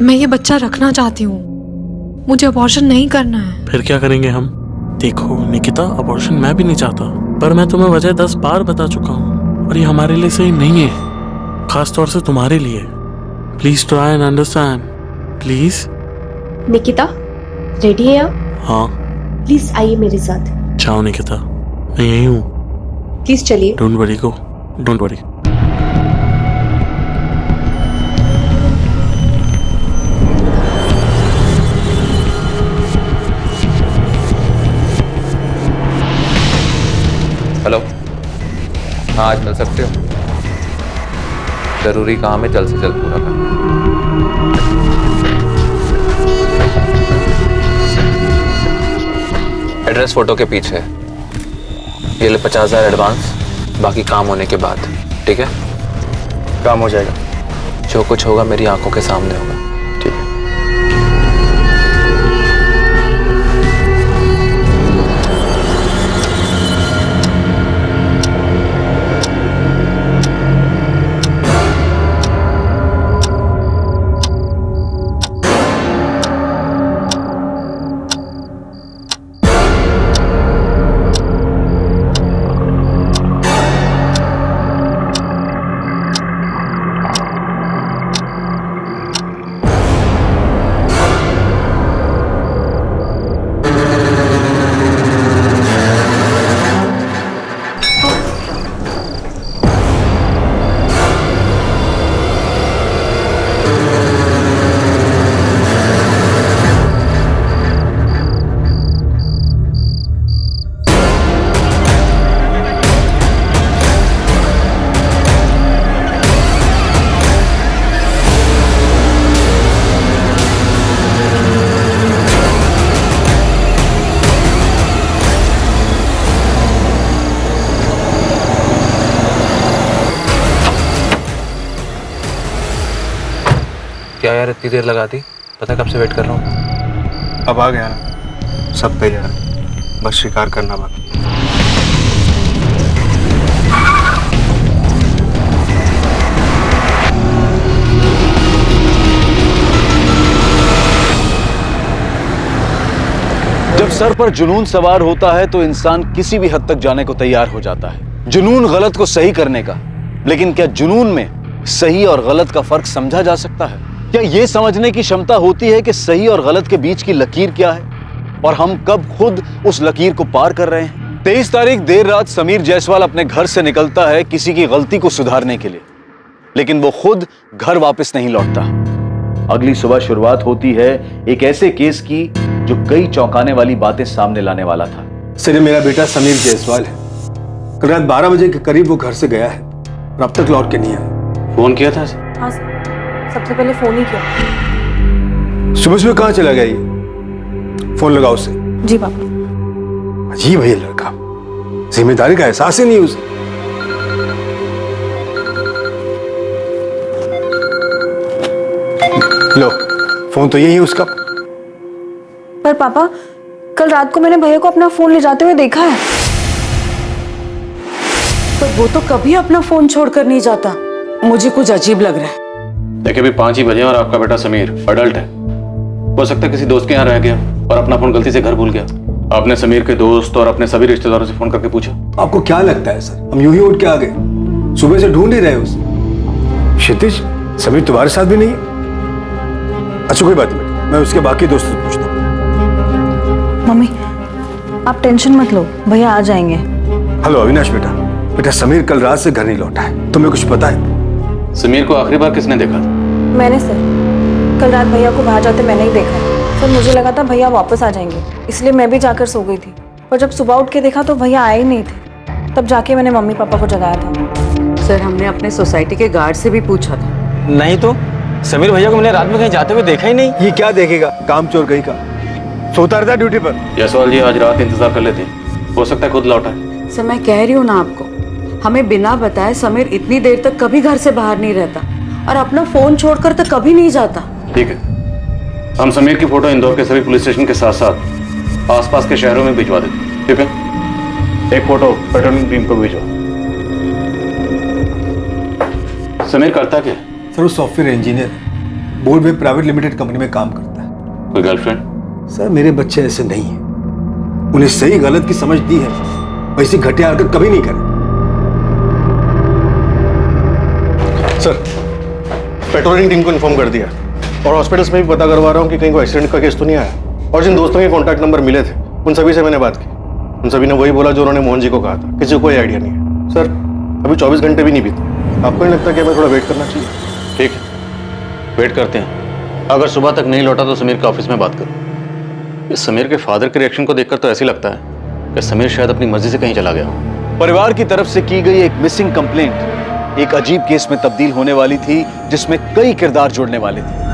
मैं ये बच्चा रखना चाहती हूँ। मुझे अबॉर्शन नहीं करना है। फिर क्या करेंगे हम? देखो निकिता, अबॉर्शन मैं भी नहीं चाहता, पर मैं तुम्हें वजह 10 बार बता चुका हूँ और ये हमारे लिए सही नहीं है, खास तौर से तुम्हारे लिए। Please try and understand please. Nikita ready है आप? हाँ। प्लीज आइए मेरे साथ। जाओ निकिता, मैं यही हूँ। प्लीज चलिए। Don't worry go, don't worry. Hello. हाँ आज मिल सकते हो? जरूरी काम है, जल्द से जल्द पूरा करना। एड्रेस फोटो के पीछे है। ये ले 50,000 एडवांस, बाकी काम होने के बाद। ठीक है? काम हो जाएगा। जो कुछ होगा मेरी आंखों के सामने होगा। ठीक है? क्या यार इतनी देर लगा दी? पता कब से वेट कर रहा हूँ। अब आ गया ना, सब तैयार, बस शिकार करना बाकी। जब सर पर जुनून सवार होता है तो इंसान किसी भी हद तक जाने को तैयार हो जाता है, जुनून गलत को सही करने का। लेकिन क्या जुनून में सही और गलत का फर्क समझा जा सकता है? क्या ये समझने की क्षमता होती है कि सही और गलत के बीच की लकीर क्या है और हम कब खुद उस लकीर को पार कर रहे हैं? 23 तारीख देर रात समीर जायसवाल अपने घर से निकलता है किसी की गलती को सुधारने के लिए, लेकिन वो खुद घर वापस नहीं लौटता। अगली सुबह शुरुआत होती है एक ऐसे केस की जो कई चौंकाने वाली बातें सामने लाने वाला था। सर, ये मेरा बेटा समीर जायसवाल है। कल रात 12 बजे के करीब वो घर से गया है और अब तक लौट के नहीं आया। फोन किया था? हाँ सर, सबसे पहले फोन ही किया। सुबह सुबह कहाँ चला गया ये? फोन लगाओ उसे। जी पापा। अजीब है ये लड़का, जिम्मेदारी का एहसास ही नहीं उसे। लो, फोन तो यही है उसका। पर पापा, कल रात को मैंने भैया को अपना फोन ले जाते हुए देखा है। पर वो तो कभी अपना फोन छोड़कर नहीं जाता। मुझे कुछ अजीब लग रहा है। देखिए, अभी 5 ही बजे और आपका बेटा समीर अडल्ट है। हो सकता है किसी दोस्त के यहाँ रह गया और अपना फोन गलती से घर भूल गया। आपने समीर के दोस्त और अपने सभी रिश्तेदारों से फोन करके पूछा? आपको क्या लगता है सर, हम यूं ही उठ के आ गए? सुबह से ढूंढ ही रहे उसे। क्षितिज, समीर तुम्हारे साथ भी नहीं है? अच्छा कोई बात नहीं, मैं उसके बाकी दोस्तों से पूछता हूँ। मम्मी, आप टेंशन मत लो, भैया आ जाएंगे। हेलो अविनाश बेटा समीर कल रात से घर नहीं लौटा है, तुम्हें कुछ पता है? समीर को आखिरी बार किसने देखा था? मैंने सर, कल रात भैया को बाहर जाते मैंने ही देखा। सर मुझे लगा था भैया वापस आ जाएंगे, इसलिए मैं भी जाकर सो गई थी। पर जब सुबह उठ के देखा तो भैया आए ही नहीं थे। तब जाके मैंने मम्मी पापा को जगाया था। सर, हमने अपने सोसाइटी के गार्ड से भी पूछा था। नहीं तो समीर भैया को मैंने रात में कहीं जाते हुए देखा ही नहीं। ये क्या देखेगा, काम चोर कहीं का। सोता रहता ड्यूटी पर। जायसवाल जी आज रात इंतजार कर लेते, हो सकता है खुद लौटा है। सर मैं कह रही हूँ ना आपको, हमें बिना बताए समीर इतनी देर तक कभी घर से बाहर नहीं रहता और अपना फोन छोड़कर तो कभी नहीं जाता। ठीक है, हम समीर की फोटो इंदौर के सभी पुलिस स्टेशन के साथ साथ आसपास के शहरों में भिजवा देते। ठीक है, एक फोटो पेट्रोलिंग टीम को भेजो। समीर करता क्या? सर वो सॉफ्टवेयर इंजीनियर है, बोर्ड में प्राइवेट लिमिटेड कंपनी में काम करता है। कोई गर्लफ्रेंड? सर मेरे बच्चे ऐसे नहीं है, उन्हें सही गलत की समझ दी है, वैसी घटिया हरकत कभी नहीं करे। सर पेट्रोलिंग टीम को इन्फॉर्म कर दिया और हॉस्पिटल्स में भी पता करवा रहा हूँ कि कहीं कोई एक्सीडेंट का केस तो नहीं आया। और जिन दोस्तों के कॉन्टैक्ट नंबर मिले थे उन सभी से मैंने बात की, उन सभी ने वही बोला जो उन्होंने मोहन जी को कहा था। किसी को कोई आइडिया नहीं है। सर अभी 24 घंटे भी नहीं बीते, आपको नहीं लगता कि हमें थोड़ा वेट करना चाहिए? ठीक है, वेट करते हैं। अगर सुबह तक नहीं लौटा तो समीर के ऑफिस में बात करो। इस समीर के फादर के रिएक्शन को देखकर तो ऐसे लगता है कि समीर शायद अपनी मर्जी से कहीं चला गया हो। परिवार की तरफ से की गई एक मिसिंग कंप्लेंट एक अजीब केस में तब्दील होने वाली थी, जिसमें कई किरदार जुड़ने वाले थे।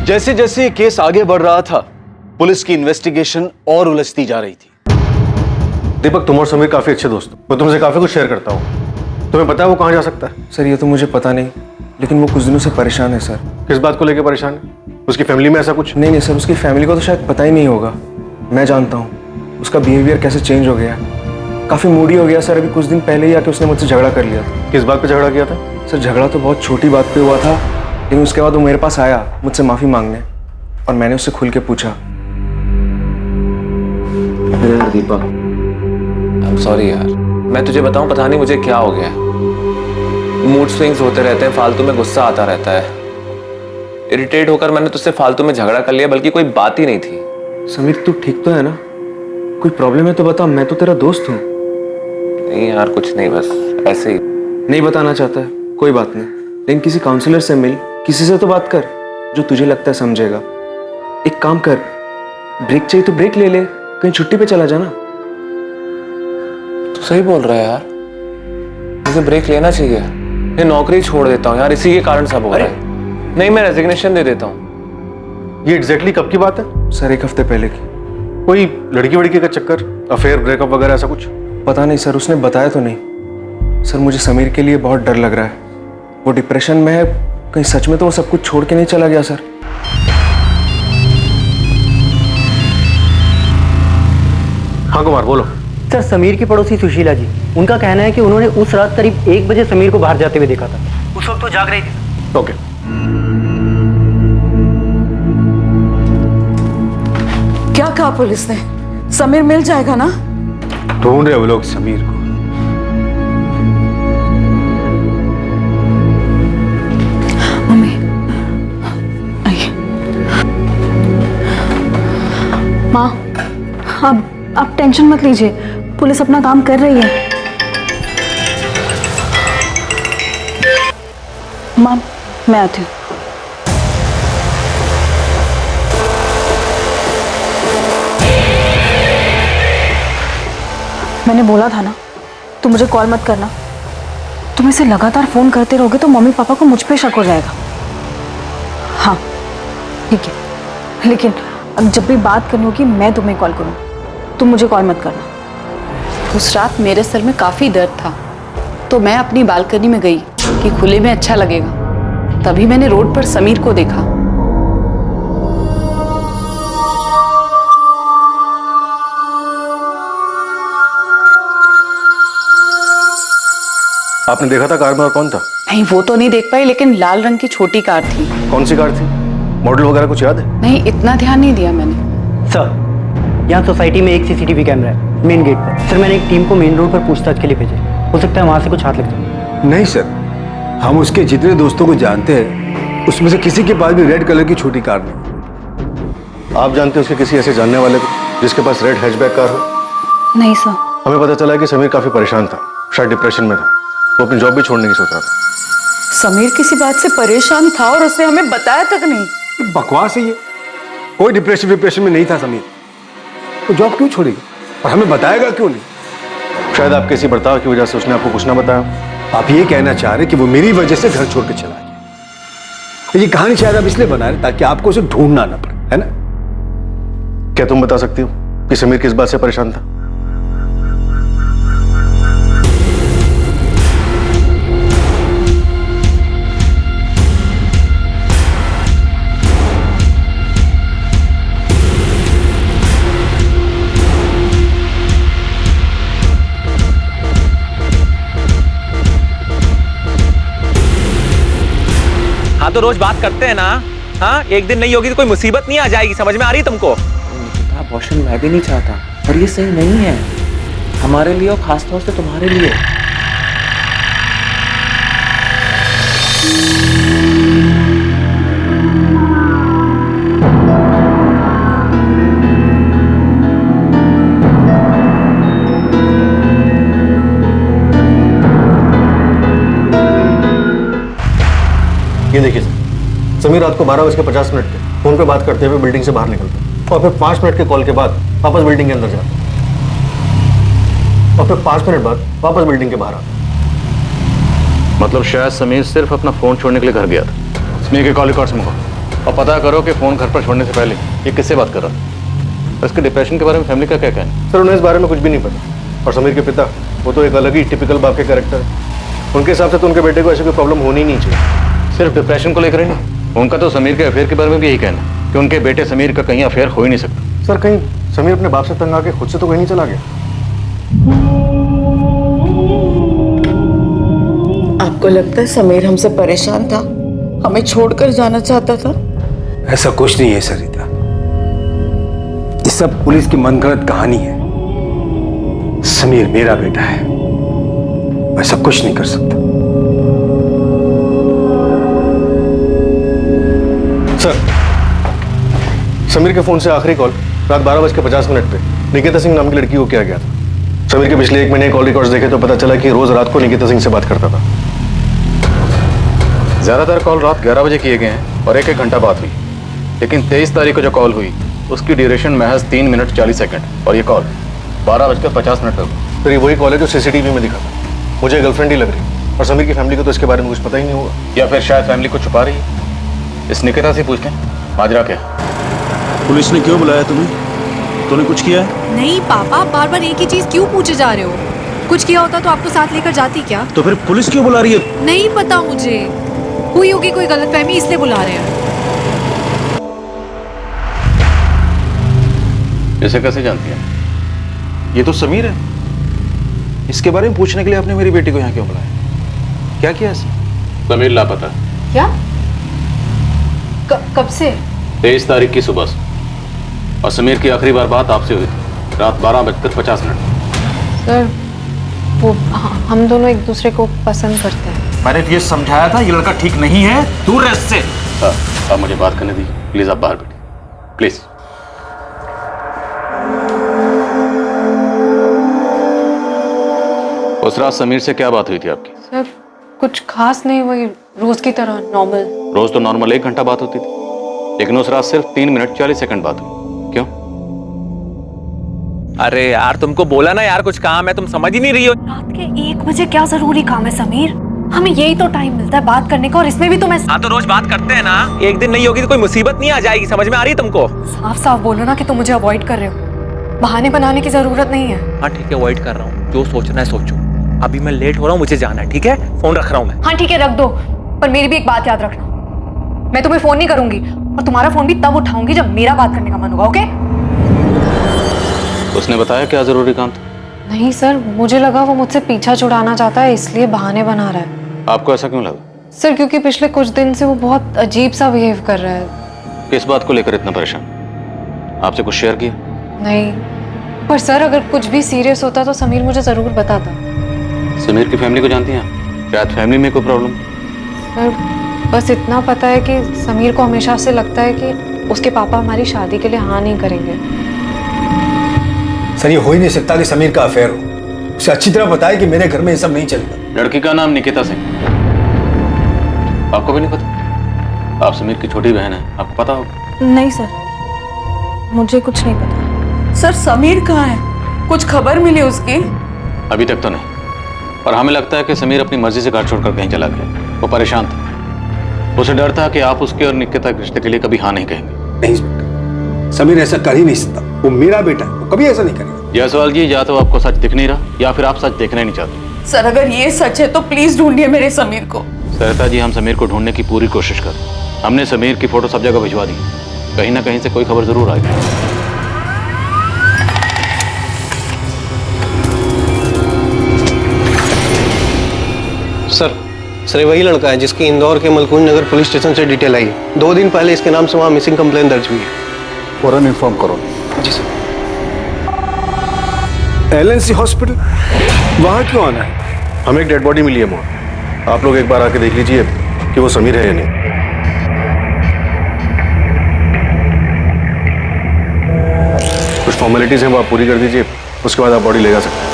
जैसे जैसे ये केस आगे बढ़ रहा था, पुलिस की इन्वेस्टिगेशन और उलझती जा रही थी। दीपक, तुम और समीर काफी अच्छे दोस्त हो, मैं तुमसे काफी कुछ शेयर करता हूँ। तुम्हें पता है वो कहाँ जा सकता है? सर ये तो मुझे पता नहीं, लेकिन वो कुछ दिनों से परेशान है सर। किस बात को लेकर परेशान है? उसकी फैमिली में ऐसा कुछ? नहीं सर, उसकी फैमिली को तो शायद पता ही नहीं होगा। मैं जानता हूँ उसका बिहेवियर कैसे चेंज हो गया, काफी मूडी हो गया सर। अभी कुछ दिन पहले ही आके उसने मुझसे झगड़ा कर लिया था। किस बात पे झगड़ा किया था? सर झगड़ा तो बहुत छोटी बात पे हुआ था, लेकिन उसके बाद वो मेरे पास आया मुझसे माफी मांगने, और मैंने उससे खुल के पूछा। यार दीपक, आई एम सॉरी यार, मैं तुझे बताऊं पता नहीं मुझे क्या हो गया है। मूड स्विंग्स होते रहते हैं, फालतू में गुस्सा आता रहता है। इरिटेट होकर मैंने तुझसे फालतू में झगड़ा कर लिया, बल्कि कोई बात ही नहीं थी। समीर तू ठीक तो है ना? कोई प्रॉब्लम है तो बता, मैं तो तेरा दोस्त हूँ। नहीं यार कुछ नहीं, बस ऐसे ही। नहीं बताना चाहता है, कोई बात नहीं, लेकिन किसी काउंसलर से मिल, किसी से तो बात कर जो तुझे लगता है समझेगा। एक काम कर, ब्रेक चाहिए तो ब्रेक ले ले, कहीं छुट्टी पे चला जाना। तू सही बोल रहा है यार, मुझे ब्रेक लेना चाहिए। ये नौकरी छोड़ देता हूँ यार, इसी के कारण सब हो रहा है। नहीं, मैं रेजिग्नेशन दे देता हूँ। ये एग्जैक्टली कब की बात है? सर 1 हफ्ते पहले की। कोई लड़की वड़की का चक्कर, अफेयर, ब्रेकअप वगैरह ऐसा कुछ? पता नहीं सर, उसने बताया तो नहीं। सर मुझे समीर के लिए बहुत डर लग रहा है, वो डिप्रेशन में है, कहीं सच में तो वो सब कुछ छोड़ के नहीं चला गया सर। हाँ कुमार बोलो। सर समीर की पड़ोसी सुशीला जी, उनका कहना है कि उन्होंने उस रात करीब 1 बजे समीर को बाहर जाते हुए देखा था। उस वक्त तो जाग रही थी। ओके, क्या कहा पुलिस ने? समीर मिल जाएगा ना? ढूंढ रहे वो लोग समीर को। मम्मी आइए। माँ, आप टेंशन मत लीजिए, पुलिस अपना काम कर रही है। माँ मैं आती हूँ। मैंने बोला था ना, तुम मुझे कॉल मत करना। तुम इसे लगातार फोन करते रहोगे तो मम्मी पापा को मुझ पे शक हो जाएगा। हाँ ठीक है, लेकिन अब जब भी बात करनी होगी मैं तुम्हें कॉल करूँ, तुम मुझे कॉल मत करना। उस रात मेरे सर में काफी दर्द था, तो मैं अपनी बालकनी में गई कि खुले में अच्छा लगेगा। तभी मैंने रोड पर समीर को देखा। आपने देखा था कार में और कौन था? नहीं वो तो नहीं देख पाई, लेकिन लाल रंग की छोटी कार थी। कौन सी कार थी? मॉडल वगैरह कुछ याद है? नहीं, इतना ध्यान नहीं दिया मैंने। सर यहाँ सोसाइटी में एक सीसीटीवी कैमरा है मेन गेट पर। सर मैंने एक टीम को मेन रोड पर पूछताछ के लिए भेजा, हो सकता है वहाँ से कुछ हाथ लग जाए। नहीं सर, हम उसके जितने दोस्तों को जानते हैं उसमें से किसी के पास भी रेड कलर की छोटी कार नहीं। आप जानते हैं उसके किसी ऐसे जानने वाले को जिसके पास रेड हैचबैक कार हो? नहीं सर। हमें पता चला कि समीर काफी परेशान था, शायद डिप्रेशन में था। वो अपनी जॉब भी छोड़ने की सोच रहा था। समीर किसी बात से परेशान था और उसने हमें बताया तक नहीं। बकवास है ये, कोई डिप्रेशन में नहीं था समीर। तो जॉब क्यों छोड़ेगा और हमें बताएगा क्यों नहीं? शायद आपके इसी बर्ताव की वजह से उसने आपको कुछ ना बताया। आप ये कहना चाह रहे कि वो मेरी वजह से घर छोड़ के चला गया। ये कहानी शायद आप इसलिए बना रहे ताकि आपको उसे ढूंढना ना पड़े, है ना? क्या तुम बता सकती हो कि समीर किस बात से परेशान था? हाँ तो रोज बात करते हैं ना। हाँ एक दिन नहीं होगी तो कोई मुसीबत नहीं आ जाएगी, समझ में आ रही तुमको? अबॉर्शन मैं भी नहीं चाहता, पर ये सही नहीं है हमारे लिए और खासतौर से तुम्हारे लिए। ये देखिए सर, समीर रात को 12:50 पे फोन पे बात करते हुए बिल्डिंग से बाहर निकलता और फिर 5 मिनट के कॉल के बाद वापस बिल्डिंग के अंदर जाता और फिर 5 मिनट बाद वापस बिल्डिंग के बाहर आता। मतलब शायद समीर सिर्फ अपना फोन छोड़ने के लिए घर गया था। समीर के कॉल रिकॉर्ड्स मंगाओ और पता करो कि फोन घर पर छोड़ने से पहले ये किससे बात कर रहा था। इसके डिप्रेशन के बारे में फैमिली का क्या कहना है? सर उन्हें इस बारे में कुछ भी नहीं पता। और समीर के पिता वो तो एक अलग ही टिपिकल बाप के कैरेक्टर है। उनके हिसाब से तो उनके बेटे को ऐसी कोई प्रॉब्लम होनी नहीं चाहिए। सिर्फ डिप्रेशन को लेकर ही नहीं, उनका तो समीर के अफेयर के बारे में भी यही कहना है कि उनके बेटे समीर का कहीं अफेयर हो ही नहीं सकता। सर कहीं समीर अपने बाप से तंग आके खुद से तो कहीं नहीं चला गया? आपको लगता है समीर हमसे परेशान था, हमें छोड़कर जाना चाहता था? ऐसा कुछ नहीं है सरिता, ये सब पुलिस की मनगढ़ंत कहानी है। समीर मेरा बेटा है, ऐसा कुछ नहीं कर सकता। सर समीर के फोन से आखिरी कॉल रात 12:50 पे निकिता सिंह नाम की लड़की को किया गया था। समीर के पिछले 1 महीने कॉल रिकॉर्ड्स देखे तो पता चला कि रोज रात को निकिता सिंह से बात करता था। ज्यादातर कॉल रात 11 बजे किए गए हैं और 1-1 घंटा बात हुई, लेकिन 23 तारीख को जो कॉल हुई उसकी ड्यूरेशन महज 3 मिनट 40 सेकंड और ये कॉल 12:50 पर। फिर ये वही कॉल है जो सीसीटीवी में दिखा था। मुझे गर्लफ्रेंड ही लग रही और समीर की फैमिली को तो इसके बारे में कुछ पता ही नहीं होगा। या फिर शायद फैमिली को छुपा रही है। इस निकिता से पूछ लें माजरा क्या। पुलिस ने क्यों बुलाया तुम्हें? तूने कुछ किया है? नहीं पापा, बार बार एक ही चीज क्यों पूछे जा रहे हो? कुछ किया होता तो आपको साथ लेकर जाती क्या? तो फिर पुलिस क्यों बुला रही है? नहीं पता मुझे, हुई होगी कोई गलतफहमी इसलिए बुला रहे हैं। इसे कैसे जानती है? ये तो समीर है, इसके बारे में पूछने के लिए आपने मेरी बेटी को यहाँ क्यों बुलाया? क्या किया इसने? समीर लापता। क्या? कब से? 23 तारीख की सुबह से। और समीर की आखिरी बार बात आपसे हुई थी रात 12:50। सर वो हम दोनों एक दूसरे को पसंद करते हैं। मैंने तुझे समझाया था ये लड़का ठीक नहीं है, दूर रह इससे। अब मुझे बात करने दीजिए प्लीज। आप बाहर बैठिए प्लीज। उस रात समीर से क्या बात हुई थी आपकी? सर कुछ खास नहीं, वही रोज की तरह नॉर्मल। रोज तो नॉर्मल 1 घंटा बात होती थी, लेकिन उस रात सिर्फ 3 मिनट 40 सेकंड बात हुई। क्यों? अरे यार तुमको बोला ना यार कुछ काम है, तुम समझ ही नहीं रही हो। रात के 1 बजे क्या जरूरी काम है समीर? हमें यही तो टाइम मिलता है बात करने का, और इसमें भी तुम्हें। हाँ तो रोज बात करते हैं ना, एक दिन नहीं होगी तो कोई मुसीबत नहीं आ जाएगी। समझ में आ रही है तुमको? साफ साफ बोलो ना कि तुम मुझे अवॉइड कर रहे हो, बहाने बनाने की जरूरत नहीं है। हाँ ठीक है, अवॉइड कर रहा हूँ, जो सोचना है सोचो। अभी मैं लेट हो रहा हूँ, मुझे जाना है, ठीक है? फोन रख रहा हूँ मैं। हाँ ठीक है रख दो, पर मेरी भी एक बात याद रखना, मैं तुम्हें फोन नहीं करूंगी और तुम्हारा फोन भी तब उठाऊंगी जब मेरा बात करने का मन होगा। ओके? उसने बताया क्या जरूरी काम था? नहीं सर, मुझे लगा वो मुझसे पीछा छुड़ाना चाहता है, इसलिए बहाने बना रहा है। आपको ऐसा क्यों लगा? सर क्योंकि पिछले कुछ दिन से वो बहुत अजीब सा बिहेव कर रहा है। किस बात को लेकर इतना परेशान? आपसे कुछ शेयर किया? नहीं, पर सर अगर कुछ भी सीरियस होता तो समीर मुझे जरूर बताता। समीर की फैमिली को जानती हैं आप? शायद फैमिली में कोई प्रॉब्लम? सर बस इतना पता है कि समीर को हमेशा से लगता है कि उसके पापा हमारी शादी के लिए हाँ नहीं करेंगे। सर ये हो ही नहीं सकता कि समीर का अफेयर हो। उसे अच्छी तरह पता है कि मेरे घर में ये सब नहीं चलेगा। लड़की का नाम निकिता सिंह। आपको भी नहीं पता? आप समीर की छोटी बहन है, आपको पता होगा। नहीं सर, मुझे कुछ नहीं पता। सर समीर कहाँ है? कुछ खबर मिली उसकी? अभी तक तो नहीं, पर हमें लगता है कि समीर अपनी मर्जी से घर छोड़कर कहीं चला गया। वो परेशान था, उसे डर था कि आप उसके और निकिता के रिश्ते के लिए कभी हाँ नहीं कहेंगे। नहीं इंस्पेक्टर, समीर ऐसा कर ही नहीं सकता। वो मेरा बेटा है, वो कभी ऐसा नहीं करेगा। जायसवाल जी, या तो आपको सच दिख नहीं रहा या फिर आप सच देखना ही नहीं चाहते। सर अगर ये सच है तो प्लीज ढूंढिए मेरे समीर को। सरिता जी, हम समीर को ढूंढने की पूरी कोशिश कर रहे हैं। हमने समीर की फोटो सब जगह भिजवा दी, कहीं ना कहीं से कोई खबर जरूर आएगी। सर वही लड़का है जिसकी इंदौर के मलकुंज नगर पुलिस स्टेशन से डिटेल आई। 2 दिन पहले इसके नाम से वहाँ मिसिंग कंप्लेन दर्ज हुई है। फौरन इन्फॉर्म करो। जी सर। LNC हॉस्पिटल, वहाँ क्यों आना है? हमें एक डेड बॉडी मिली है वहाँ, आप लोग एक बार आके देख लीजिए कि वो समीर है या नहीं। कुछ फॉर्मेलिटीज हैं वो आप पूरी कर दीजिए, उसके बाद आप बॉडी ले जा सकते हैं।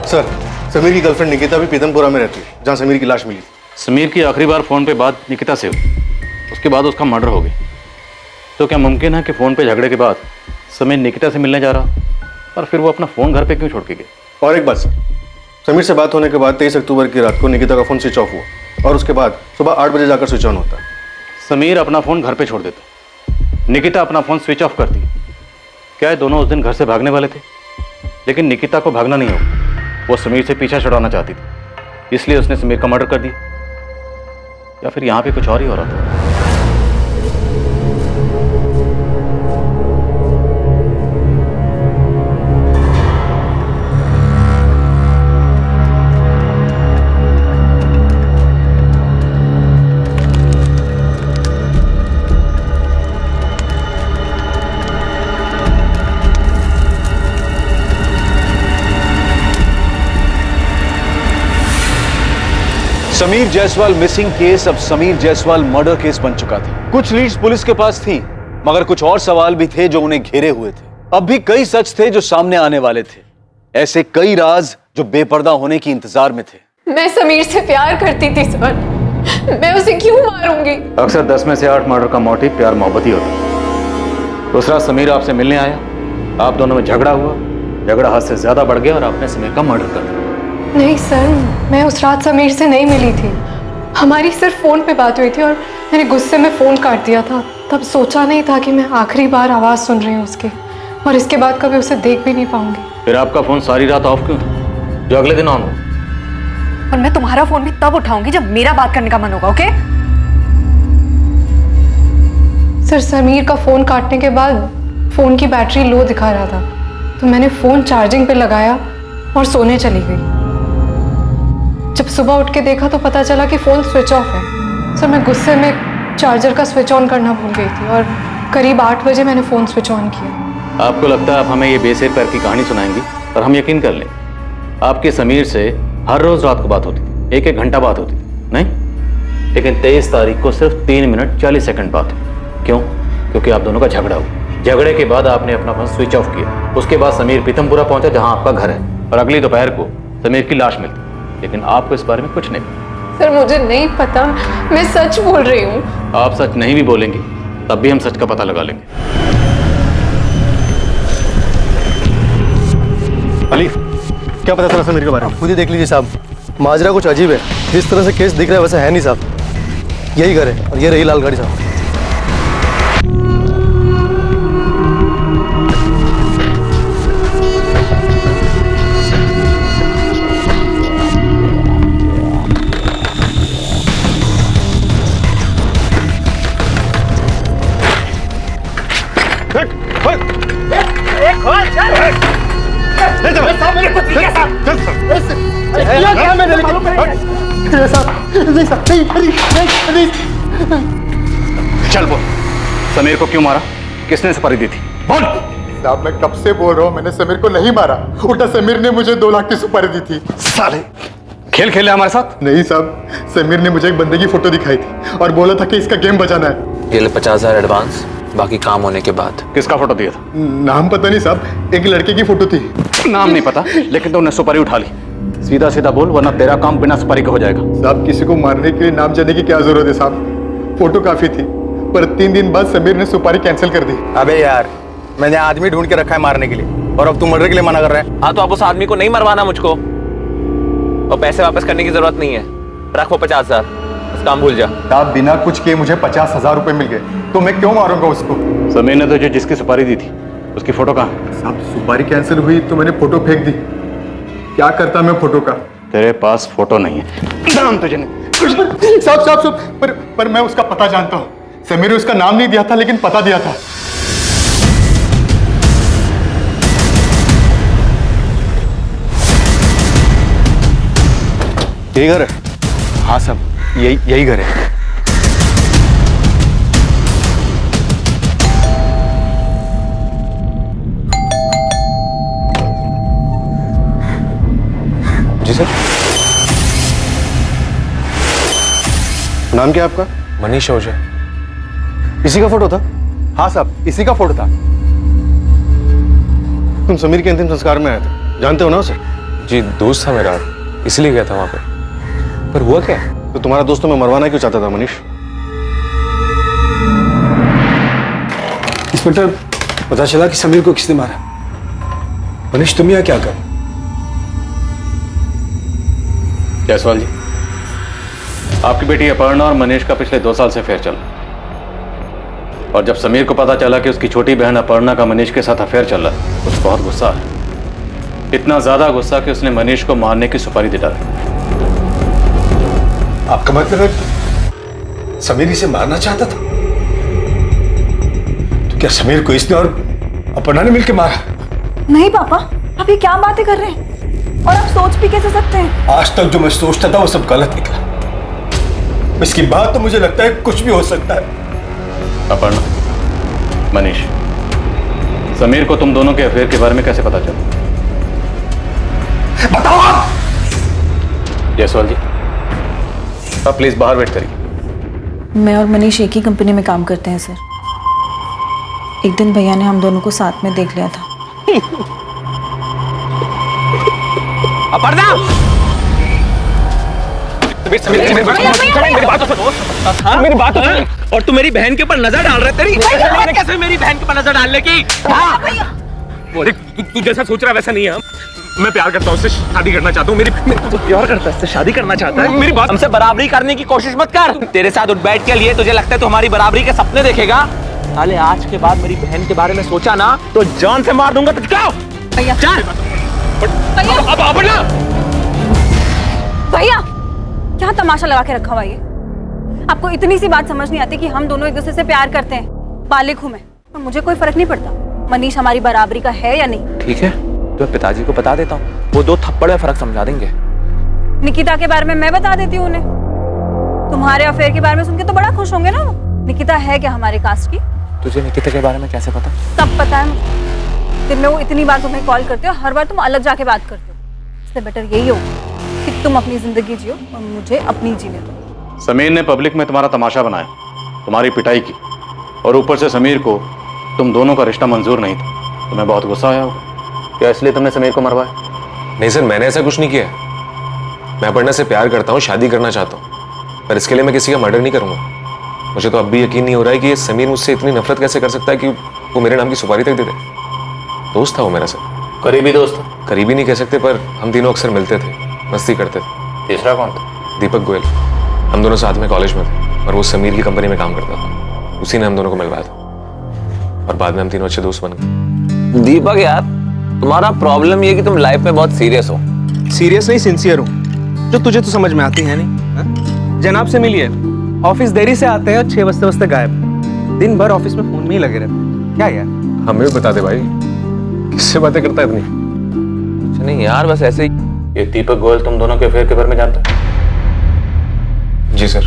सर, समीर की गर्लफ्रेंड निकिता भी पीतमपुरा में रहती है, जहाँ समीर की लाश मिली। समीर की आखिरी बार फोन पे बात निकिता से हुई, उसके बाद उसका मर्डर हो गया। तो क्या मुमकिन है कि फोन पे झगड़े के बाद समीर निकिता से मिलने जा रहा और फिर वो अपना फोन घर पे क्यों छोड़ के गया? और एक बात सर, समीर से बात होने के बाद 23 अक्टूबर की रात को निकिता का फोन स्विच ऑफ हुआ और उसके बाद सुबह 8 बजे जाकर स्विच ऑन होता है। समीर अपना फोन घर पे छोड़ देता, निकिता अपना फोन स्विच ऑफ करती। क्या ये दोनों उस दिन घर से भागने वाले थे? लेकिन निकिता को भागना नहीं होगा, वो समीर से पीछा छुड़ाना चाहती थी, इसलिए उसने समीर का मर्डर कर दिया। या फिर यहाँ पे कुछ और ही हो रहा था। समीर जायसवाल मिसिंग केस अब समीर जायसवाल मर्डर केस बन चुका था। कुछ लीड्स पुलिस के पास थी, मगर कुछ और सवाल भी थे जो उन्हें घेरे हुए थे। अब भी कई सच थे जो सामने आने वाले थे, ऐसे कई राज जो बेपर्दा होने की इंतजार में थे। मैं समीर से प्यार करती थी सर, मैं उसे क्यों मारूंगी? अक्सर 10 में से 8 मर्डर का मोटिव प्यार मोहब्बत ही होता है। दूसरा, समीर आपसे मिलने आया, आप दोनों में झगड़ा हुआ, झगड़ा हद से ज्यादा बढ़ गया और आपने समीर का मर्डर कर दिया। नहीं सर, मैं उस रात समीर से नहीं मिली थी, हमारी सिर्फ फोन पे बात हुई थी और मैंने गुस्से में फोन काट दिया था। तब सोचा नहीं था कि मैं आखिरी बार आवाज सुन रही हूँ उसकी, और इसके बाद कभी उसे देख भी नहीं पाऊंगी। फिर आपका फोन सारी रात ऑफ क्यों था, जो अगले दिन ऑन हो? और मैं तुम्हारा फोन भी तब उठाऊंगी जब मेरा बात करने का मन होगा, ओके? सर समीर का फोन काटने के बाद फोन की बैटरी लो दिखा रहा था, तो मैंने फोन चार्जिंग पे लगाया और सोने चली गई। जब सुबह उठ के देखा तो पता चला कि फोन स्विच ऑफ है। सर मैं गुस्से में चार्जर का स्विच ऑन करना भूल गई थी और करीब 8 बजे मैंने फोन स्विच ऑन किया। आपको लगता है आप हमें ये बेसिर पैर की कहानी सुनाएंगी और हम यकीन कर लें? आपके समीर से हर रोज रात को बात होती थी, 1-1 घंटा बात होती थी, नहीं? लेकिन 23 तारीख को सिर्फ 3 मिनट 40 सेकंड बात हुई। क्यों? क्योंकि आप दोनों का झगड़ा हुआ। झगड़े के बाद आपने अपना फोन स्विच ऑफ किया। उसके बाद समीर पीतमपुरा पहुंचा जहां आपका घर है, और अगली दोपहर को समीर की लाश मिलती, लेकिन आपको इस बारे में कुछ नहीं पता। सर मुझे नहीं पता, मैं सच बोल रही हूँ। आप सच नहीं भी बोलेंगे तब भी हम सच का पता लगा लेंगे। अली, क्या पता चला समीर के बारे में? खुद ही देख लीजिए साहब, माजरा कुछ अजीब है। जिस तरह से केस दिख रहा है वैसा है नहीं साहब। यही घर है और ये रही लाल गाड़ी साहब। चल बोल, समीर को क्यों मारा? किसने सुपारी दी थी? बोल। साहब मैं कब से बोल रहा हूँ, मैंने समीर को नहीं मारा। उल्टा समीर ने मुझे 2 लाख की सुपारी दी थी। साले खेल खेले हमारे साथ? नहीं साहब, समीर ने मुझे एक बंदे की फोटो दिखाई थी और बोला था कि इसका गेम बचाना है। ये ले 50,000 एडवांस, बाकी काम होने के बाद। किसका फोटो दिया था? नाम पता नहीं साहब, एक लड़के की फोटो थी। नाम नहीं पता, लेकिन तुमने सुपारी उठा ली। सीधा सीधा बोल, वरना तेरा काम बिना सुपारी के हो जाएगा। साहब किसी को मारने के लिए नाम जानने की क्या जरूरत है साहब? फोटो काफी थी, पर 3 दिन बाद समीर ने सुपारी कैंसिल कर दी। अबे यार, मैंने आदमी ढूंढ के रखा है मारने के लिए, और अब तुम मर्डर के लिए मना कर रहे हैं। हाँ तो अब उस आदमी को नहीं मरवाना मुझको, और पैसे वापस करने की जरूरत नहीं है। रखो 50,000, बस काम भूल जा। साहब बिना कुछ किए मुझे 50,000 रुपए मिल गए, तो मैं क्यों मारूंगा उसको? समीर ने तुझे जिसकी सुपारी दी थी उसकी फोटो कहाँ है? साहब सुपारी कैंसिल हुई तो मैंने फोटो फेंक दी। क्या करता मैं फोटो का? तेरे पास फोटो नहीं है, नाम तुझे नहीं। साहब पर मैं उसका पता जानता हूँ। समीर ने उसका नाम नहीं दिया था, लेकिन पता दिया था। यही घर है? हाँ साहब, यही घर है। जी सर। नाम क्या आपका? मनीष ओझा। इसी का फोटो था? हाँ साहब, इसी का फोटो था। तुम समीर के अंतिम संस्कार में आए थे, जानते हो ना उसे? जी दोस्त था मेरा, इसलिए गया था वहां पे। पर हुआ क्या? तो तुम्हारा दोस्त तुम्हें मरवाना क्यों चाहता था मनीष? इंस्पेक्टर, पता चला कि समीर को किसने मारा। मनीष तुम यहाँ क्या कर? जायसवाल जी, आपकी बेटी अपर्णा और मनीष का पिछले 2 साल से अफेयर चल रहा, और जब समीर को पता चला कि उसकी छोटी बहन अपर्णा का मनीष के साथ अफेयर चल रहा है, उसको बहुत गुस्सा है। इतना ज्यादा गुस्सा कि उसने मनीष को मारने की सुपारी दे डाली। आपका मतलब है समीर इसे मारना चाहता था? तो क्या समीर को इसने और अपर्णा ने मिलकर मारा? नहीं पापा, आप ये क्या बातें कर रहे हैं? और आप सोच भी कैसे सकते हैं? आज तक जो मैं सोचता था वो सब गलत निकला। इसके बाद तो मुझे लगता है कुछ भी हो सकता है। अपर्णा, मनीष, समीर को तुम दोनों के अफेयर के बारे में कैसे पता चला? बताओ आप। जायसवाल जी, आप प्लीज बाहर वेट करिए। मैं और मनीष एक ही कंपनी में काम करते हैं सर। एक दिन भैया ने हम दोनों को साथ में देख लिया था। अपर्णा! मेरी बात तो सुनो। हाँ? मेरी बात तो सुनो। और तू मेरी बहन के ऊपर नजर डाल रहा है? तेरी कैसे मेरी बहन के ऊपर नजर डालने की? तू जैसा सोच रहा है वैसा नहीं है। मैं प्यार करता हूँ, उससे शादी करना चाहता हूँ। तू प्यार करता है, उससे शादी करना चाहता है? मेरी बात, हमसे बराबरी करने की कोशिश मत कर। तेरे साथ उठ बैठ के लिए तुझे लगता है तू हमारी बराबरी के सपने देखेगा? साले आज के बाद मेरी बहन के बारे में सोचा ना तो जान से मार दूंगा तुझको। चल अब भैया क्या तमाशा लगा के रखा हुआ ये? आपको इतनी सी बात समझ नहीं आती कि हम दोनों एक दूसरे से प्यार करते हैं? बालिक हूं मैं और मुझे कोई फर्क नहीं पड़ता मनीष हमारी बराबरी का है या नहीं। ठीक है, तो मैं पिताजी को बता देता हूँ, वो 2 थप्पड़ में फर्क समझा देंगे। निकिता के बारे में मैं बता देती हूँ उन्हें। तुम्हारे अफेयर के बारे में सुन के तो बड़ा खुश होंगे ना वो। निकिता है क्या हमारे कास्ट की? तुझे निकिता के बारे में कैसे पता? सब पता है मुझे। दिन में वो इतनी बार तुम्हें कॉल करते हो, हर बार तुम अलग जाके बात करते हो। इससे बेटर यही हो कि तुम अपनी जिंदगी जियो और मुझे अपनी जीने दो। समीर ने पब्लिक में तुम्हारा तमाशा बनाया, तुम्हारी पिटाई की, और ऊपर से समीर को तुम दोनों का रिश्ता मंजूर नहीं था। तुम्हें बहुत गुस्सा आया होगा। क्या इसलिए तुमने समीर को मरवाया? नहीं सर, मैंने ऐसा कुछ नहीं किया। मैं अपर्णा से प्यार करता हूँ, शादी करना चाहता हूँ, पर इसके लिए मैं किसी का मर्डर नहीं करूंगा। मुझे तो अब भी यकीन नहीं हो रहा है कि ये समीर मुझसे इतनी नफरत कैसे कर सकता है कि वो मेरे नाम की सुपारी तक दे दे। दोस्त था वो मेरा सर। करीबी दोस्त था? करीबी नहीं कह सकते, पर हम तीनों अक्सर मिलते थे, मस्ती करते थे। तीसरा कौन था? दीपक गोयल। हम दोनों साथ में कॉलेज में थे और वो समीर की कंपनी में काम करता था। उसी ने हम दोनों को मिलवाया था और बाद में हम तीनों अच्छे दोस्त बन गए। दीपक यार, तुम्हारा प्रॉब्लम ये कि तुम लाइफ में बहुत सीरियस हो। सीरियस नहीं, सिंसियर हूँ। जो तुझे तो समझ में आती है नहीं। हा? जनाब से मिलिए, ऑफिस देरी से आते हैं, 6 बजते गायब। दिन भर ऑफिस में फोन में ही लगे रहते। क्या यार? हमें भी बता दे भाई, किससे बातें करता है इतनी? कुछ नहीं यार, बस ऐसे ही। ये दीपक गोयल तुम दोनों के अफेयर के बारे में जानता है? जी सर,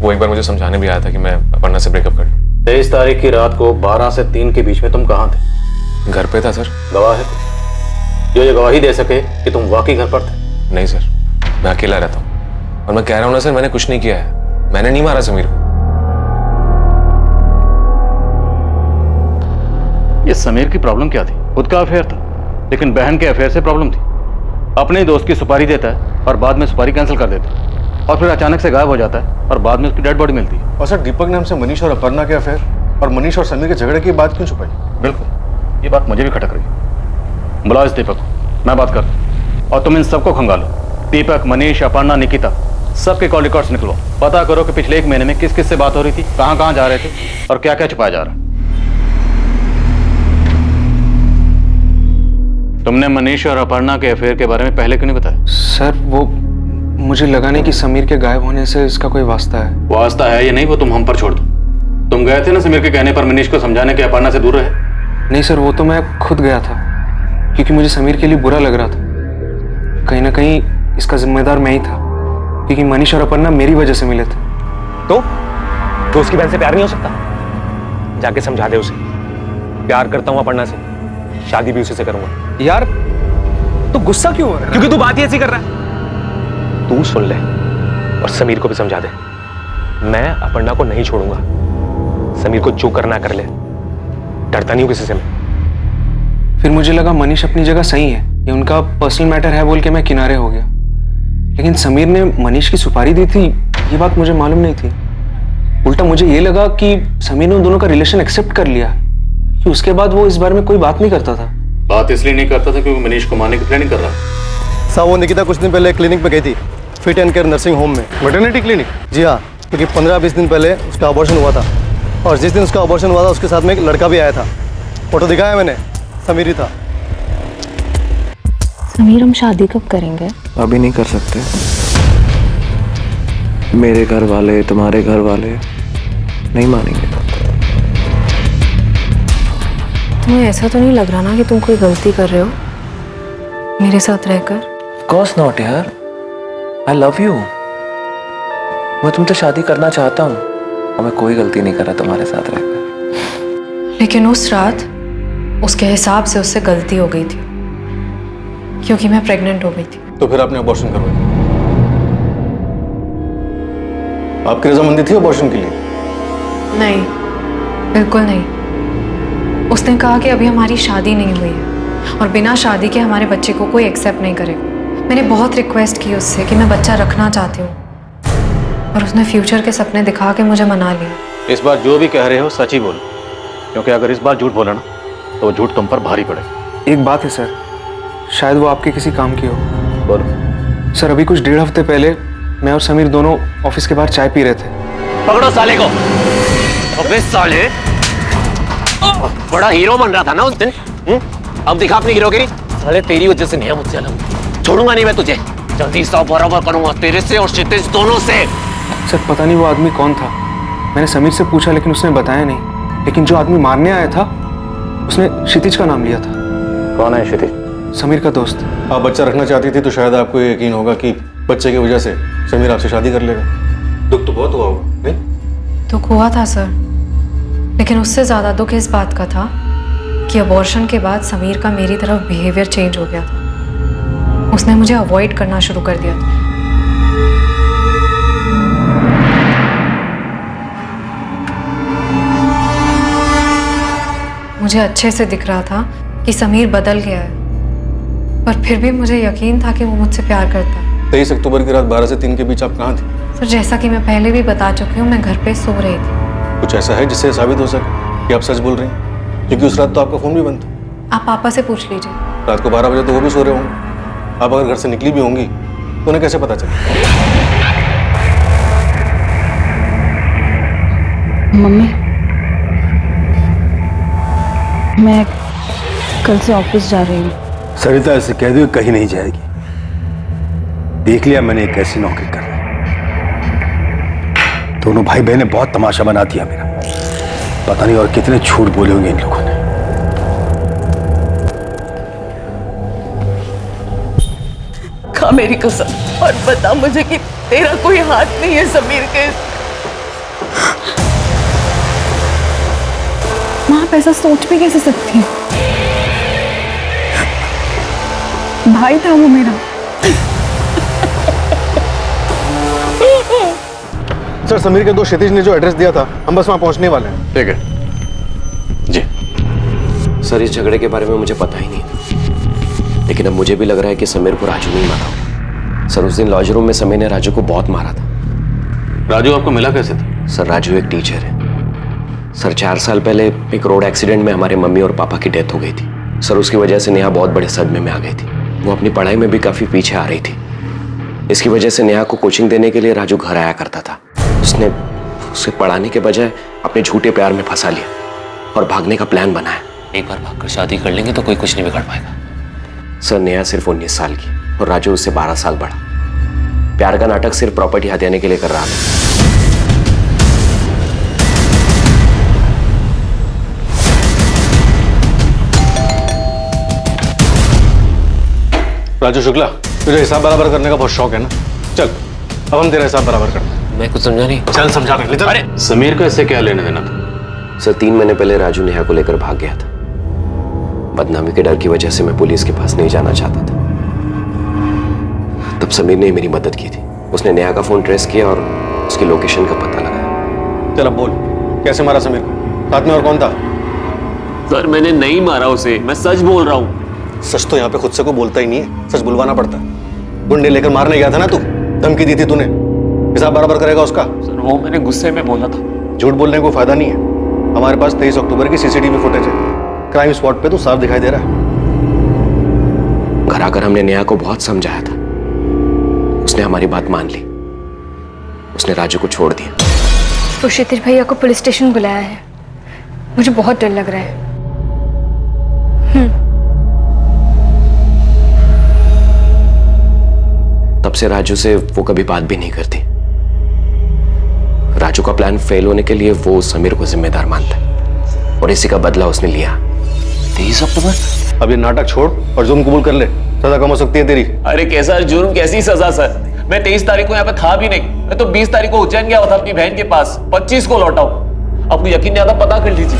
वो एक बार मुझे समझाने भी आया था कि मैं अपर्णा से ब्रेकअप कर लूं। 23 तारीख की रात को 12 से 3 के बीच में तुम कहाँ थे? घर पे था सर। गवाह है जो ये गवाही दे सके कि तुम वाकई घर पर थे? नहीं सर, मैं अकेला रहता हूँ और मैं कह रहा हूँ ना सर, मैंने कुछ नहीं किया है। मैंने नहीं मारा समीर को। ये समीर की प्रॉब्लम क्या थी? खुद का अफेयर था, लेकिन बहन के अफेयर से प्रॉब्लम थी। अपने दोस्त की सुपारी देता है और बाद में सुपारी कैंसिल कर देता है, और फिर अचानक से गायब हो जाता है और बाद में उसकी डेड बॉडी मिलती है। और सर, दीपक ने हमसे मनीष और अपर्णा के अफेयर और मनीष और समीर के झगड़े की बात क्यों छुपाई? बिल्कुल, ये बात मुझे भी खटक रही है। बुलाओ इस दीपक को, मैं बात करता हूँ। और तुम इन सबको खंगालो। दीपक, मनीष, अपर्णा, निकिता, सबके कॉल रिकॉर्ड्स निकलवाओ। पता करो कि पिछले 1 महीने में किस किस से बात हो रही थी, कहाँ कहाँ जा रहे थे और क्या क्या छुपाया जा रहा है। तुमने मनीष और अपर्णा के अफेयर के बारे में पहले क्यों नहीं बताया? सर, वो मुझे लगा नहीं कि समीर के गायब होने से इसका कोई वास्ता है। वास्ता है या नहीं वो तुम हम पर छोड़ दो। तुम गए थे ना समीर के कहने पर मनीष को समझाने के अपर्णा से दूर रहे? नहीं सर, वो तो मैं खुद गया था, क्योंकि मुझे समीर के लिए बुरा लग रहा था। कहीं ना कहीं इसका जिम्मेदार मैं ही था, क्योंकि मनीष और अपर्णा मेरी वजह से मिले थे। तो उसकी बहन से प्यार नहीं हो सकता? जाके समझा दे उसे। प्यार करता हूँ अपर्णा से, शादी भी उसी से करूंगा। यार तो गुस्सा क्यों हो रहा है? क्योंकि तू बात ही ऐसी कर रहा है। तू सुन ले और समीर को भी समझा दे, मैं अपर्णा को नहीं छोड़ूंगा। समीर को जो करना कर ले, डरता नहीं हूं किसी से मैं। फिर मुझे लगा मनीष अपनी जगह सही है, ये उनका पर्सनल मैटर है बोल के मैं किनारे हो गया। लेकिन समीर ने मनीष की सुपारी दी थी, ये बात मुझे मालूम नहीं थी। उल्टा मुझे ये लगा कि समीर ने उन दोनों का रिलेशन एक्सेप्ट कर लिया, कि उसके बाद वो इस बारे में कोई बात नहीं करता था। बात इसलिए नहीं करता था क्योंकि मनीष को मारने की प्लानिंग कर रहा था। साहब, वो निकिता कुछ दिन पहले क्लिनिक पे गई थी, fit and care nursing home में। Maternity clinic? जी हाँ, क्योंकि 15-20 दिन पहले उसका अबॉर्शन हुआ था, और जिस दिन उसका अबॉर्शन हुआ था उसके साथ में एक लड़का भी आया था। फोटो दिखाया मैंने, समीर ही था। समीर, हम शादी कब करेंगे? अभी नहीं कर सकते। मेरे घर वाले, तुम्हारे घर वाले नहीं मानेंगे। तुम्हें ऐसा तो नहीं लग रहा ना कि तुम कोई गलती कर रहे हो मेरे साथ रहकर? Of course not यार, I love you। मैं तुमसे शादी करना चाहता हूँ और मैं कोई गलती नहीं कर रहा तुम्हारे साथ रहकर। लेकिन उस रात उसके हिसाब से उससे गलती हो गई थी, क्योंकि मैं प्रेग्नेंट हो गई थी। तो फिर आपने अबॉर्शन करवाया? आपकी रजामंदी थी अबॉर्शन के लिए? नहीं, बिल्कुल नहीं। उसने कहा कि अभी हमारी शादी नहीं हुई है और बिना शादी के हमारे बच्चे को कोई एक्सेप्ट नहीं करेगा। मैंने बहुत रिक्वेस्ट की उससे कि मैं बच्चा रखना चाहती हूँ, और उसने फ्यूचर के सपने दिखा के मुझे मना लिया। इस बार जो भी कह रहे हो सच ही बोलो, क्योंकि अगर इस बार झूठ बोला ना तो वो झूठ तुम पर भारी पड़ेगा। एक बात है सर, शायद वो आपके किसी काम की हो। बोलो। सर, अभी कुछ 1.5 हफ्ते पहले मैं और समीर दोनों ऑफिस के बाहर चाय पी रहे थे। पकड़ो साले को। अबे साले, बड़ा हीरो बन रहा था ना उस दिन। अब दिखा अपनी हीरोगिरी। साले तेरी वजह से नहीं, मुझसे अलग छोड़ूंगा नहीं मैं तुझे। जल्दी 100 बराबर करूंगा तेरे से और क्षितिज दोनों से। सर पता नहीं वो आदमी कौन था, मैंने समीर से पूछा लेकिन उसने बताया नहीं। लेकिन जो आदमी मारने आया था उसने क्षितिज का नाम लिया था। कौन है क्षितिज? समीर का दोस्त। आप बच्चा रखना चाहती थी तो शायद आपको ये यकीन होगा कि बच्चे की वजह से समीर आपसे शादी कर लेगा। दुख तो बहुत हुआ होगा, नहीं? दुख हुआ था सर, लेकिन उससे ज़्यादा दुख इस बात का था कि अबॉर्शन के बाद समीर का मेरी तरफ बिहेवियर चेंज हो गया था। उसने मुझे अवॉइड करना शुरू कर दिया था। मुझे अच्छे से दिख रहा था कि समीर बदल गया है, पर फिर भी मुझे यकीन था कि वो मुझसे प्यार करता है। 23 अक्टूबर की रात 12 से 3 के बीच आप कहाँ थी? सर जैसा कि मैं पहले भी बता चुकी हूँ, मैं घर पे सो रही थी। कुछ ऐसा है जिससे साबित हो सके कि आप सच बोल रही हैं? क्योंकि उस रात तो आपका फोन भी बंद था। आप पापा से पूछ लीजिए। रात को 12 बजे तो वो भी सो रहे होंगे। आप अगर घर से निकली भी होंगी तो उन्हें कैसे पता चला? मम्मी, मैं कल से ऑफिस जा रही हूँ। सरिता ऐसे कह दो कहीं नहीं जाएगी। देख लिया मैंने एक ऐसी नौकरी कर रही। दोनों भाई बहनें बहुत तमाशा बना दिया मेरा। पता नहीं और कितने झूठ बोले होंगे इन लोगों ने। खा मेरी कसम और बता मुझे कि तेरा कोई हाथ नहीं है समीर के। माँ आप ऐसा सोच भी कैसे सकती हैं? भाई था वो मेरा। सर समीर के दोस्त क्षितिज ने जो एड्रेस दिया था, हम बस वहां पहुंचने वाले हैं। ठीक है जी। सर इस झगड़े के बारे में मुझे पता ही नहीं था, लेकिन अब मुझे भी लग रहा है कि समीर को राजू नहीं मारा। सर उस दिन लॉज रूम में समीर ने राजू को बहुत मारा था। राजू आपको मिला कैसे था? सर राजू एक टीचर है। सर 4 साल पहले एक रोड एक्सीडेंट में हमारे मम्मी और पापा की डेथ हो गई थी। सर उसकी वजह से नेहा बहुत बड़े सदमे में आ गई थी। वो अपनी पढ़ाई में भी काफ़ी पीछे आ रही थी। इसकी वजह से नेहा को कोचिंग देने के लिए राजू घर आया करता था। उसने उसे पढ़ाने के बजाय अपने झूठे प्यार में फंसा लिया और भागने का प्लान बनाया। एक बार भागकर शादी कर लेंगे तो कोई कुछ नहीं बिगाड़ पाएगा। सर नेहा सिर्फ 19 साल की और राजू उससे 12 साल बड़ा। प्यार का नाटक सिर्फ प्रॉपर्टी हथियाने के लिए कर रहा था। राजू शुक्ला, तुझे हिसाब बराबर करने का बहुत शौक है ना? चल अब हम तेरा हिसाब बराबर करते हैं। मैं कुछ समझा नहीं। चल समझा रहे। अरे समीर को इससे क्या लेने देना था? सर 3 महीने पहले राजू नेहा को लेकर भाग गया था। बदनामी के डर की वजह से मैं पुलिस के पास नहीं जाना चाहता था। तब समीर ने मेरी मदद की थी। उसने नेहा का फोन ट्रेस किया और उसकी लोकेशन का पता लगाया। चल अब बोल, कैसे मारा समीर को? साथ में और कौन था? सर मैंने नहीं मारा उसे, मैं सच बोल रहा हूँ। सच तो यहाँ पे खुद से को बोलता ही नहीं है, सच बुलवाना पड़ता है। गुंडे लेकर मारने गया था ना तू, धमकी दी थी तूने। हिसाब बराबर करेगा उसका? सर वो मैंने गुस्से में बोला था। झूठ बोलने को फायदा नहीं है। हमारे पास 23 अक्टूबर की सीसीटीवी फुटेज है। क्राइम स्पॉट पे तो साफ दिखाई दे रहा है। घर आकर हमने नेहा को बहुत समझाया था। उसने हमारी बात मान ली। उसने राजू को छोड़ दिया। तो क्षितिज भैया को पुलिस स्टेशन बुलाया है। मुझे बहुत डर लग रहा है। तब से राजू से वो कभी बात भी नहीं करती। राजू का प्लान फेल होने के लिए वो समीर को जिम्मेदार मानता है और इसी का बदला उसने लिया। 23 अक्टूबर? अब ये नाटक छोड़ और जुर्म कबूल कर ले, सजा कम हो सकती है तेरी। अरे कैसा जुर्म, कैसी सजा सर? मैं 23 तारीख को यहाँ पे था भी नहीं। मैं तो 20 तारीख को उज्जैन गया था अपनी बहन के पास। 25 को लौटा हूँ। आपको यकीन नहीं आता, पता कर लीजिए।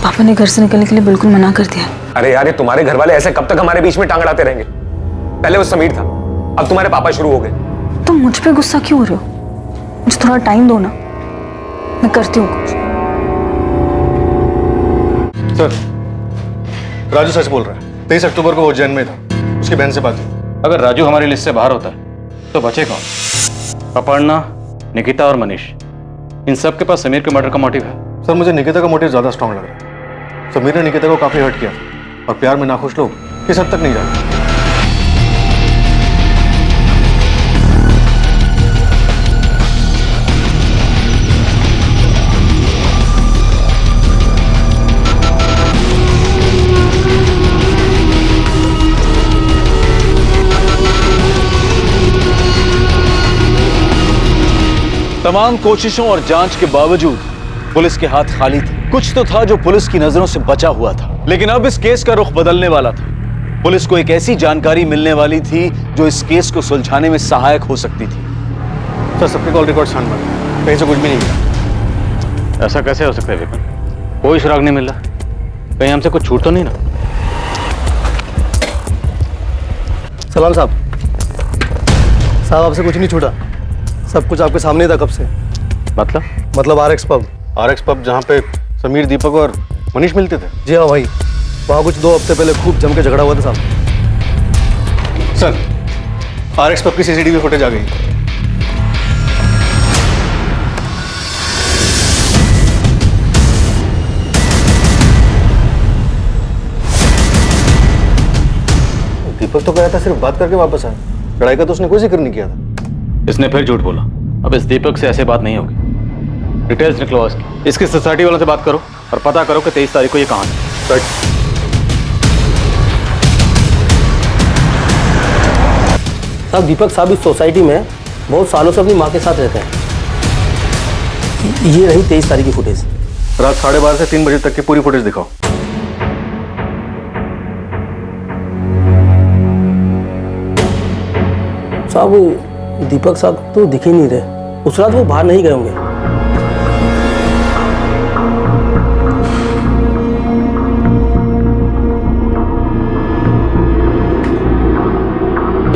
पापा ने घर से निकलने के लिए बिल्कुल मना कर दिया। अरे यार, ये तुम्हारे घर वाले ऐसे कब तक हमारे बीच में टांग अड़ाते रहेंगे? पहले वो समीर था, अब तुम्हारे पापा शुरू हो गए। तुम मुझ पे गुस्सा क्यों हो रहे हो? मुझे थोड़ा टाइम दो ना, मैं करती हूँ कुछ। सर राजू सच बोल रहा है। 23 अक्टूबर को वो उज्जैन में था, उसकी बहन से बात हुई। अगर राजू हमारी लिस्ट से बाहर होता है तो बचे कौन? अपर्णा, निकिता और मनीष, इन सब के पास समीर के मर्डर का मोटिव है। सर मुझे निकिता का मोटिव ज्यादा स्ट्रांग लग रहा है। समीर ने निकिता को काफी हर्ट किया और प्यार में नाखुश लोग किस हद तक नहीं जाते। तमाम कोशिशों और जांच के बावजूद पुलिस के हाथ खाली थे। कुछ तो था जो पुलिस की नजरों से बचा हुआ था, लेकिन अब इस केस का रुख बदलने वाला था। पुलिस को एक ऐसी जानकारी मिलने वाली थी जो इस केस को सुलझाने में सहायक हो सकती थी। सर, सबके कॉल रिकॉर्ड छान मारे, कहीं से कुछ भी नहीं मिला। ऐसा कैसे हो सकता है विपिन? कोई सुराग नहीं मिल रहा, कहीं हमसे कुछ छूट तो नहीं ना? सलाम साहब। साहब, आपसे कुछ नहीं छूटा, सब कुछ आपके सामने था कब से। मतलब RX पब। RX पब, जहाँ पे समीर, दीपक और मनीष मिलते थे? जी हाँ भाई, वहाँ कुछ 2 हफ्ते पहले खूब जम के झगड़ा हुआ था साहब। सर, RX पब की CCTV फुटेज आ गई। दीपक तो कह रहा था सिर्फ बात करके वापस आया, लड़ाई का तो उसने कोई जिक्र नहीं किया था। इसने फिर झूठ बोला। अब इस दीपक से ऐसे बात नहीं होगी। डिटेल्स निकलवाओ इसकी सोसाइटी वालों से बात करो और पता करो कि 23 तारीख को ये कहाँ है। साहब, दीपक साहब इस सोसाइटी में बहुत सालों से अपनी माँ के साथ रहते हैं। ये रही 23 तारीख की फुटेज। रात 12:30 से 3 बजे तक की पूरी फुटेज दिखाओ। साहब, दीपक साहब तो दिख ही नहीं रहे। उस रात वो बाहर नहीं गए होंगे।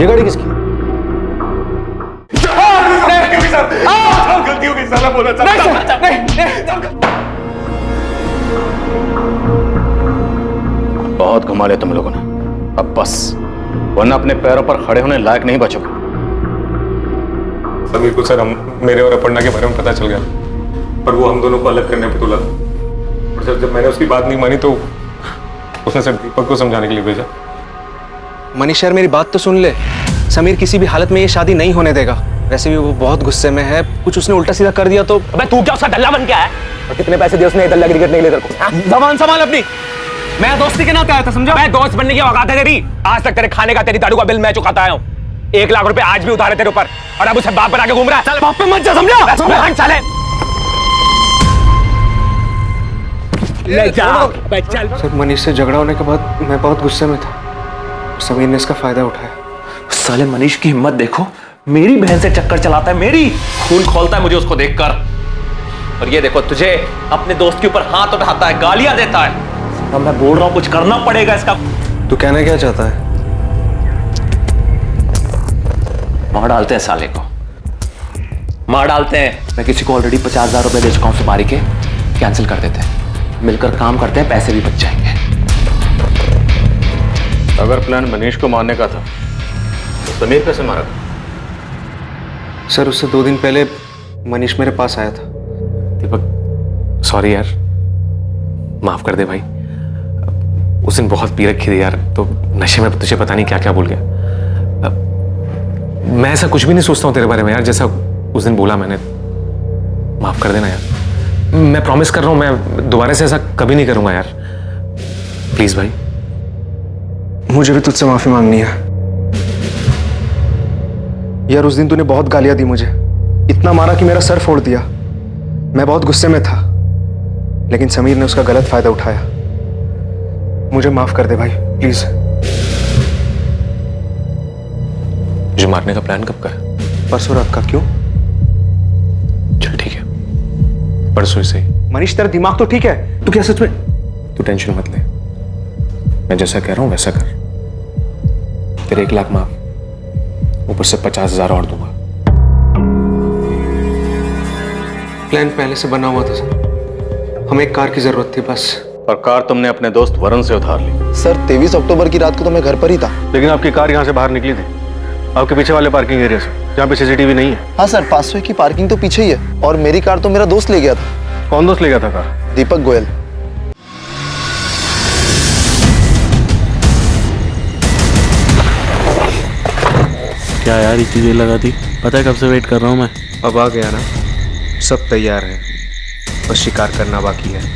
ये गाड़ी किसकी? गलती हो गई, साला बोला बहुत घुमा लिया तुम लोगों ने, अब बस, वरना अपने पैरों पर खड़े होने लायक नहीं बचोगे। समीर को सर मेरे और अपर्णा के बारे में पता चल गया, पर वो हम दोनों को अलग करने पे तुला। और सर, जब मैंने उसकी बात नहीं मानी तो उसने सर दीपक को समझाने के लिए भेजा। मनीष यार, मेरी बात तो सुन ले। समीर किसी भी हालत में ये शादी नहीं होने देगा। वैसे भी वो बहुत गुस्से में है, कुछ उसने उल्टा सीधा कर दिया तो। अबे तू क्या उसका दल्ला बन गया है? और कितने पैसे दिए उसने दल्ला क्रिकेट नहीं लेकर को? जबान संभाल अपनी। मैं दोस्ती के नाते आया था, समझा? मैं दोस्त बनने की औकात है तेरी? आज तक तेरे खाने का, तेरी दारू का बिल मैं चुकाता आया हूँ। 1 लाख रुपए आज भी उधारे तेरे ऊपर, और अब उसे बाप बना के घूम रहा है। चल बाप पे मत जा, समझा? चले ले जा, चल। सर, मनीष से झगड़ा होने के बाद मैं बहुत गुस्से में था। समीर ने इसका फायदा उठाया। साले मनीष की हिम्मत देखो, मेरी बहन से चक्कर चलाता है, मेरी खून खोलता है मुझे उसको देखकर। और ये देखो, तुझे अपने दोस्त के ऊपर हाथ उठाता है, गालियां देता है। अब मैं बोल रहा हूं कुछ करना पड़ेगा इसका। तू कहना क्या चाहता है? मार डालते हैं साले को, मार डालते हैं। मैं किसी को ऑलरेडी 50,000 रुपए दे चुका हूं सुपारी के, कैंसिल कर देते हैं, मिलकर काम करते हैं, पैसे भी बच जाएंगे। अगर प्लान मनीष को मारने का था तो समीर कैसे मारा? सर, उससे 2 दिन पहले मनीष मेरे पास आया था। दीपक, सॉरी यार, माफ कर दे भाई। उस दिन बहुत पी रखी थी यार, तो नशे में तुझे पता नहीं क्या क्या बोल गया। मैं ऐसा कुछ भी नहीं सोचता हूँ तेरे बारे में यार, जैसा उस दिन बोला मैंने। माफ कर देना यार, मैं प्रॉमिस कर रहा हूँ मैं दोबारा से ऐसा कभी नहीं करूंगा यार, प्लीज भाई। मुझे भी तुझसे माफी मांगनी है यार। उस दिन तूने बहुत गालियां दी मुझे, इतना मारा कि मेरा सर फोड़ दिया। मैं बहुत गुस्से में था, लेकिन समीर ने उसका गलत फायदा उठाया। मुझे माफ कर दे भाई, प्लीज। मुझे मारने का प्लान कब का है? परसों रात का। क्यों? चल ठीक है, परसों से ही। मनीष, तेरा दिमाग तो ठीक है? तू क्या सच में? तू टेंशन मत ले, मैं जैसा कह रहा हूं वैसा कर। तेरे 1 लाख माफ, ऊपर से 50,000 और दूंगा। प्लान पहले से बना हुआ था सर, हमें एक कार की जरूरत थी बस। और कार तुमने अपने दोस्त वरुण से उधार ली। सर, 23 अक्टूबर की रात को तो मैं घर पर ही था। लेकिन आपकी कार यहाँ से बाहर निकली थी, आपके पीछे वाले पार्किंग एरिया से, जहाँ पे CCTV नहीं है। हाँ सर, 500 की पार्किंग तो पीछे ही है, और मेरी कार तो मेरा दोस्त ले गया था। कौन दोस्त ले गया था कार? दीपक गोयल। क्या यार, इतनी देर लगा दी? पता है कब से वेट कर रहा हूँ मैं। अब आ गया ना, सब तैयार है, बस शिकार करना बाकी है।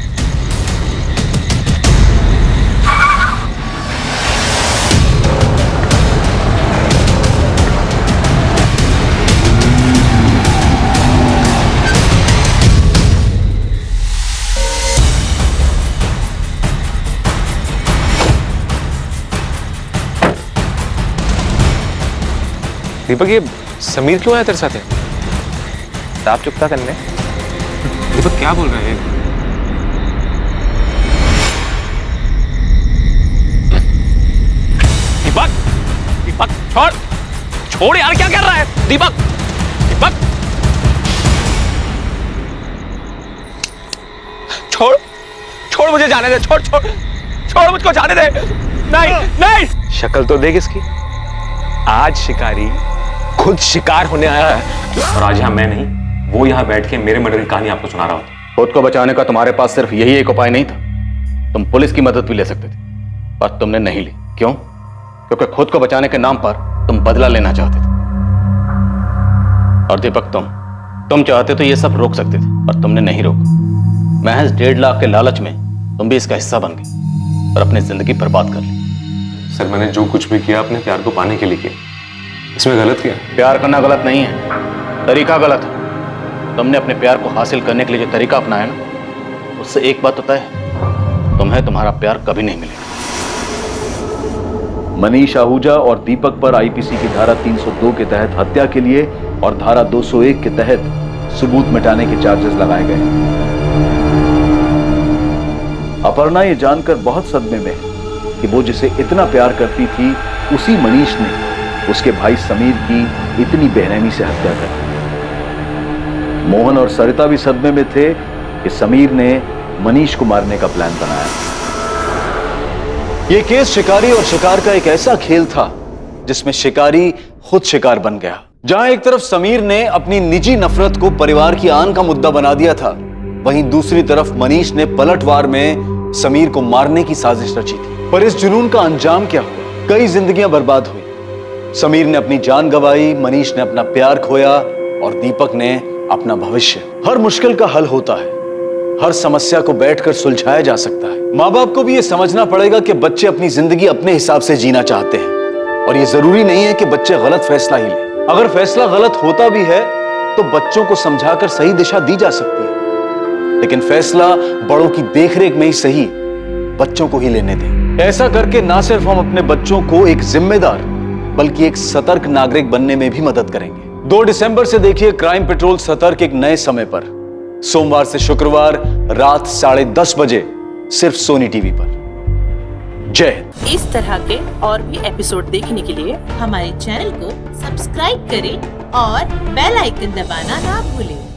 दीपक ये समीर क्यों आया तेरे साथ? साफ चुकता करने। दीपक क्या बोल रहे हैं? दीपक, दीपक छोड़, छोड़ यार, क्या कर रहा है? दीपक, दीपक छोड़, छोड़ मुझे जाने दे, छोड़ छोड़ छोड़ मुझको जाने दे। नहीं नहीं, शक्ल तो देख इसकी। आज शिकारी खुद शिकार होने आया है और आज यहाँ मैं नहीं, वो यहाँ बैठ के मेरे मर्डर की कहानी आपको सुना रहा हूँ। खुद को बचाने का तुम्हारे पास सिर्फ यही एक उपाय नहीं था, तुम पुलिस की मदद भी ले सकते थे, पर तुमने नहीं ली। क्यों? क्योंकि खुद को बचाने के नाम पर तुम बदला लेना चाहते थे। और दीपक तुम चाहते तो ये सब रोक सकते थे, पर तुमने नहीं रोका। महज 1.5 लाख के लालच में तुम भी इसका हिस्सा बन गए और अपनी जिंदगी बर्बाद कर ली। सर मैंने जो कुछ भी किया अपने प्यार को पाने के लिए किया, इसमें गलत किया? प्यार करना गलत नहीं है, तरीका गलत है। तुमने अपने प्यार को हासिल करने के लिए जो तरीका अपनाया ना, उससे एक बात होता है, तुम्हें तुम्हारा प्यार कभी नहीं मिलेगा। मनीष आहूजा और दीपक पर आईपीसी की धारा 302 के तहत हत्या के लिए और धारा 201 के तहत सबूत मिटाने के चार्जेस लगाए गए। अपर्णा ये जानकर बहुत सदमे में है कि वो जिसे इतना प्यार करती थी, उसी मनीष ने उसके भाई समीर की इतनी बेरहमी से हत्या कर दी। मोहन और सरिता भी सदमे में थे कि समीर ने मनीष को मारने का प्लान बनाया। यह केस शिकारी और शिकार का एक ऐसा खेल था जिसमें शिकारी खुद शिकार बन गया। जहां एक तरफ समीर ने अपनी निजी नफरत को परिवार की आन का मुद्दा बना दिया था, वहीं दूसरी तरफ मनीष ने पलटवार में समीर को मारने की साजिश रची थी। पर इस जुनून का अंजाम क्या हुआ? कई जिंदगियां बर्बाद हुई। समीर ने अपनी जान गंवाई, मनीष ने अपना प्यार खोया और दीपक ने अपना भविष्य। हर मुश्किल का हल होता है, हर समस्या को बैठकर सुलझाया जा सकता है। माँ बाप को भी यह समझना पड़ेगा कि बच्चे अपनी जिंदगी अपने हिसाब से जीना चाहते हैं और यह जरूरी नहीं है कि बच्चे गलत फैसला ही लें। अगर फैसला गलत होता भी है तो बच्चों को समझाकर सही दिशा दी जा सकती है, लेकिन फैसला बड़ों की देखरेख में ही सही बच्चों को ही लेने दें। ऐसा करके ना सिर्फ हम अपने बच्चों को एक जिम्मेदार बल्कि एक सतर्क नागरिक बनने में भी मदद करेंगे। 2 दिसंबर से देखिए क्राइम पेट्रोल सतर्क एक नए समय पर, सोमवार से शुक्रवार रात 10:30 बजे, सिर्फ सोनी टीवी पर। जय हिंद। इस तरह के और भी एपिसोड देखने के लिए हमारे चैनल को सब्सक्राइब करें और बेल आइकन दबाना ना भूलें।